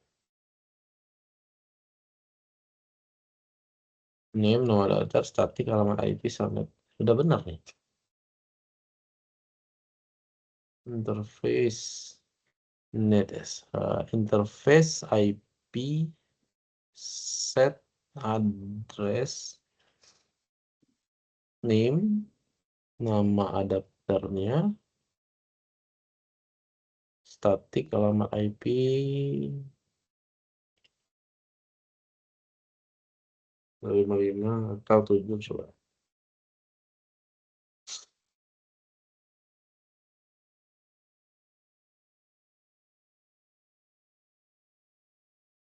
name nama datar statik alamat IP subnet. Sudah benar nih. Interface NetSH interface IP set address name nama adapternya statik alamat IP 55 atau 7 coba.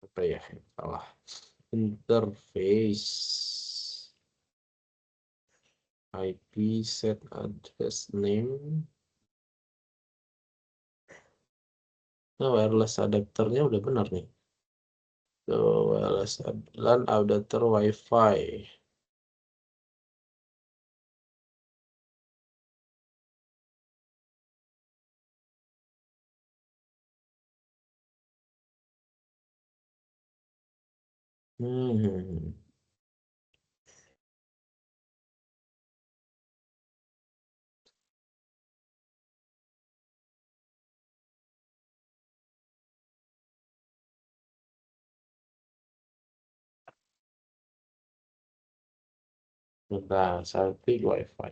Apa ya? Salah. Interface IP set address name. Nah, wireless adapternya udah benar nih. So, wireless LAN adapter WiFi. Hmm. Bentar, Sapi WiFi.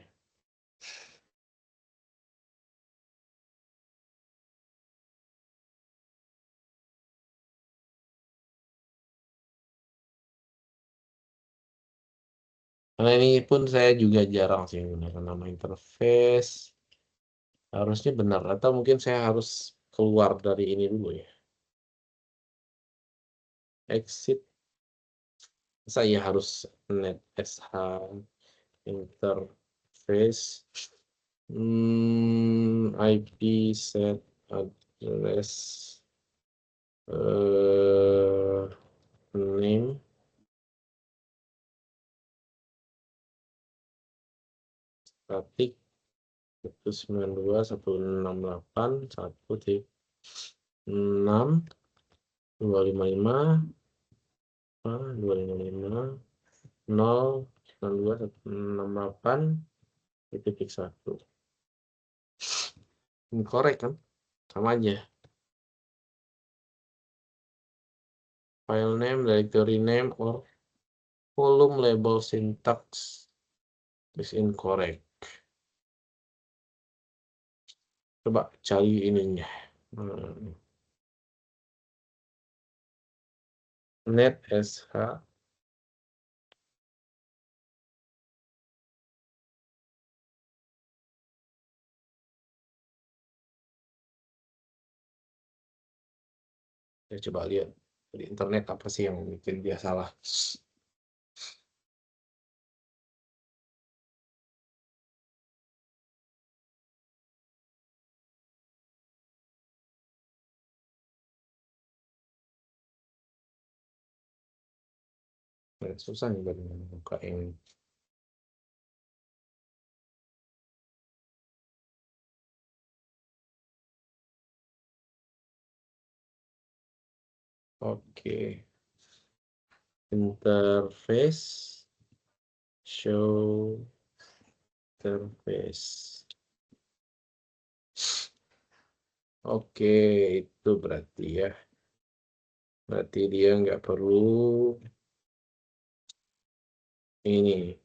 Karena ini pun saya juga jarang sih menggunakan nama interface. Harusnya benar atau mungkin saya harus keluar dari ini dulu ya. Exit. Saya harus NetSH interface IP set address name statik 192.165.255.092.168 ini korek kan sama aja file name directory name or volume label syntax is incorrect. Coba cari ininya. NetSH saya coba lihat di internet apa sih yang bikin dia salah. Susah nih buat buka ini. Oke. Interface show interface. Oke, itu berarti ya. Berarti dia nggak perlu ini.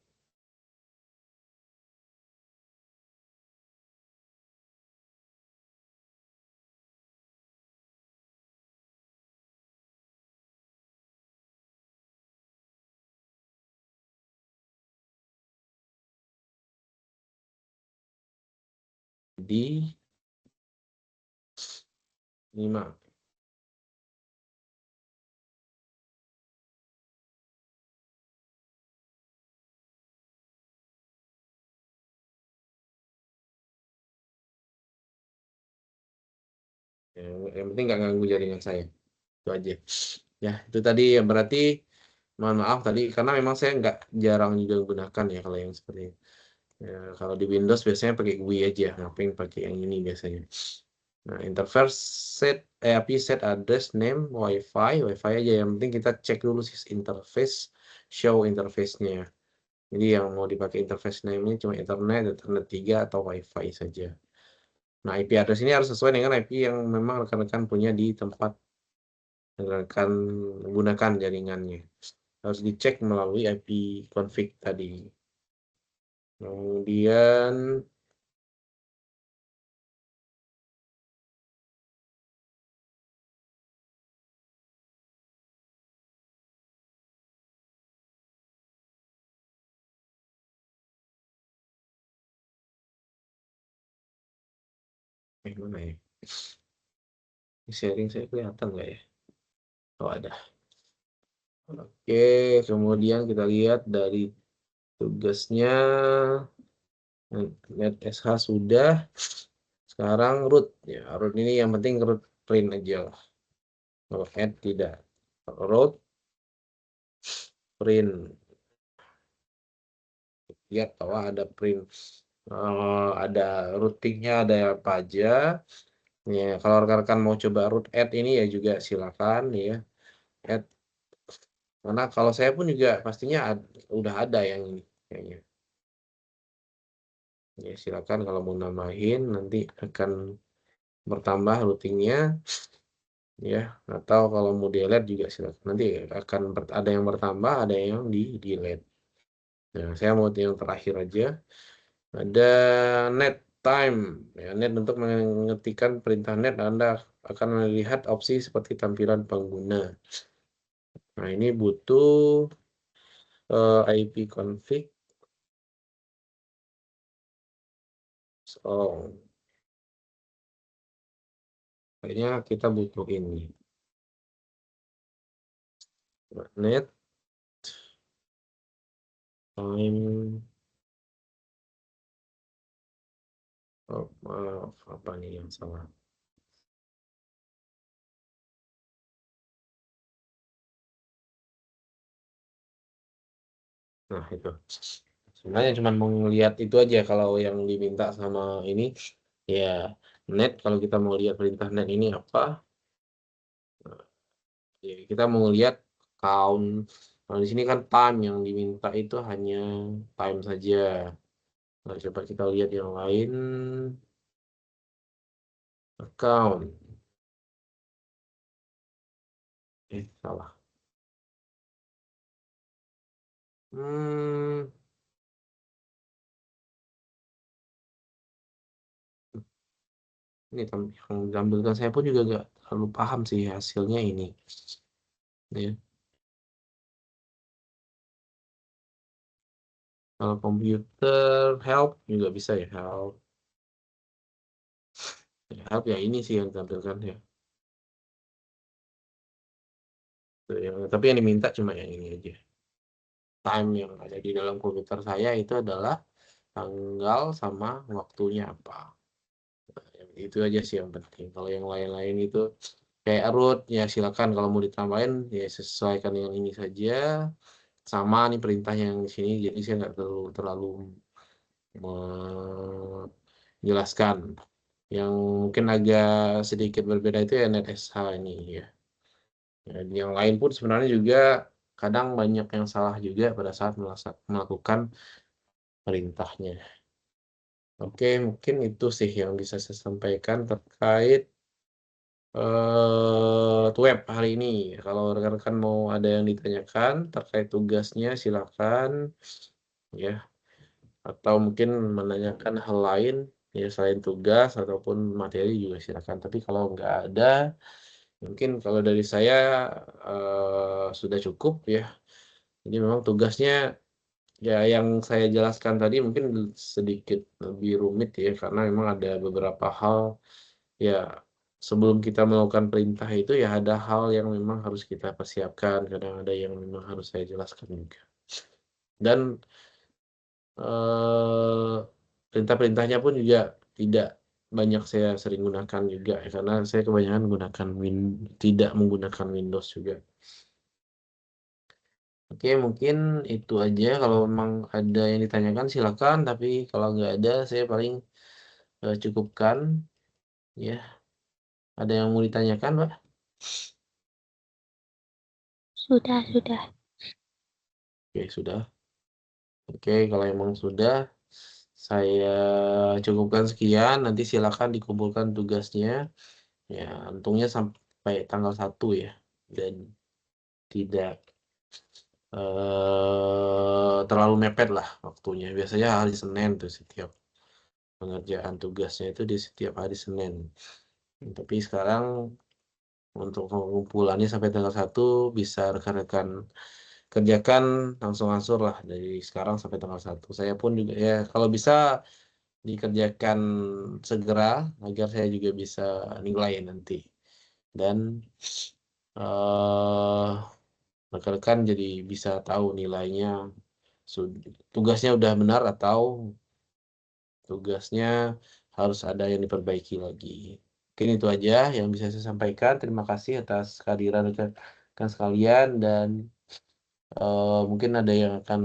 Di 5. Ya, Yang penting nggak ganggu jaringan saya. Itu aja. Ya, itu tadi yang berarti mohon maaf tadi karena memang saya nggak jarang juga gunakan ya kalau yang seperti ini. Ya, kalau di Windows biasanya pakai GUI aja, ngapain pakai yang ini biasanya. Nah, interface API set address name WiFi aja yang penting kita cek dulu sih interface, show interface-nya. Jadi yang mau dipakai interface name-nya cuma Ethernet 3 atau WiFi saja. Nah, IP address ini harus sesuai dengan IP yang memang rekan-rekan punya di tempat rekan gunakan jaringannya. Harus dicek melalui IP config tadi. Kemudian mana ya? Sharing saya kelihatan nggak ya? Oh, ada. Oke, kemudian kita lihat dari tugasnya. Net SH sudah. Sekarang root. Ya, root ini yang penting root print aja lah. Kalau add tidak. Root print. Lihat bahwa ada print. Ada routingnya, ada apa aja. Ya, kalau rekan-rekan mau coba root add ini ya juga silakan ya. Add. Karena kalau saya pun juga pastinya udah ada yang ini kayaknya. Ya, silakan kalau mau nambahin nanti akan bertambah routingnya ya, atau kalau mau delete juga silakan. Nanti akan ada yang bertambah, ada yang di delete. Nah, saya mau yang terakhir aja. Ada net time. Ya, net untuk mengetikkan perintah net Anda akan melihat opsi seperti tampilan pengguna. Nah, ini butuh IP config. So, kayaknya kita butuh ini. Net time. Oh, maaf, apa nih yang salah? Nah, itu. Sebenarnya cuma mau ngelihat itu aja kalau yang diminta sama ini. Ya, net. Kalau kita mau lihat perintah net ini apa? Ya, kita mau lihat count. Kalau di sini kan time yang diminta itu hanya time saja. Nah, coba kita lihat yang lain. Account. Salah. Hmm, ini yang ditampilkan saya pun juga nggak terlalu paham sih hasilnya ini. Ya. Kalau komputer help juga bisa ya help. Ya, help ya ini sih yang ditampilkan ya. Tuh, tapi yang diminta cuma yang ini aja. Time yang ada di dalam komputer saya itu adalah tanggal sama waktunya apa. Itu aja sih yang penting. Kalau yang lain-lain itu kayak root ya silakan kalau mau ditambahin ya sesuaikan yang ini saja. Sama nih perintahnya yang di sini jadi saya nggak terlalu menjelaskan. Yang mungkin agak sedikit berbeda itu ya NetSH ini ya. Ya, yang lain pun sebenarnya juga kadang banyak yang salah juga pada saat melakukan perintahnya. Oke, mungkin itu sih yang bisa saya sampaikan terkait web hari ini. Kalau rekan-rekan mau ada yang ditanyakan terkait tugasnya, silakan ya. Atau mungkin menanyakan hal lain ya selain tugas ataupun materi juga silakan. Tapi kalau nggak ada, mungkin kalau dari saya sudah cukup ya. Jadi memang tugasnya ya yang saya jelaskan tadi mungkin sedikit lebih rumit ya karena memang ada beberapa hal ya sebelum kita melakukan perintah itu ya ada hal yang memang harus kita persiapkan, kadang ada yang memang harus saya jelaskan juga. Dan perintah-perintahnya pun juga tidak banyak saya sering gunakan juga ya, karena saya kebanyakan tidak menggunakan Windows juga. Oke, mungkin itu aja. Kalau memang ada yang ditanyakan silakan, tapi kalau nggak ada, saya paling cukupkan. Ya, ada yang mau ditanyakan, Pak? Sudah, sudah. Oke, sudah. Oke, kalau emang sudah, saya cukupkan sekian. Nanti silakan dikumpulkan tugasnya. Ya, untungnya sampai tanggal 1 ya. Dan tidak terlalu mepet lah waktunya. Biasanya hari Senin tuh setiap pengerjaan tugasnya itu di setiap hari Senin. Tapi sekarang untuk pengumpulannya sampai tanggal 1 bisa rekan-rekan kerjakan langsung angsur lah dari sekarang sampai tanggal 1. Saya pun juga ya kalau bisa dikerjakan segera agar saya juga bisa nilai nanti. Dan eh rekan-rekan jadi bisa tahu nilainya tugasnya udah benar atau tugasnya harus ada yang diperbaiki lagi. Mungkin itu aja yang bisa saya sampaikan. Terima kasih atas kehadiran rekan sekalian dan mungkin ada yang akan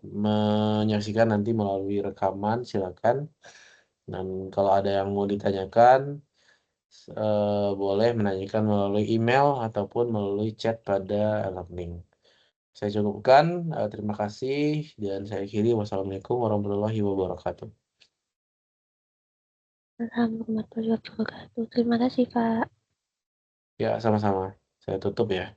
menyaksikan nanti melalui rekaman. Silakan. Dan kalau ada yang mau ditanyakan, boleh menanyakan melalui email ataupun melalui chat pada Link. Saya cukupkan. Terima kasih dan saya akhiri. Wassalamualaikum warahmatullahi wabarakatuh. Warahmatullahi wabarakatuh. Terima kasih, Pak. Ya, sama-sama. Saya tutup ya.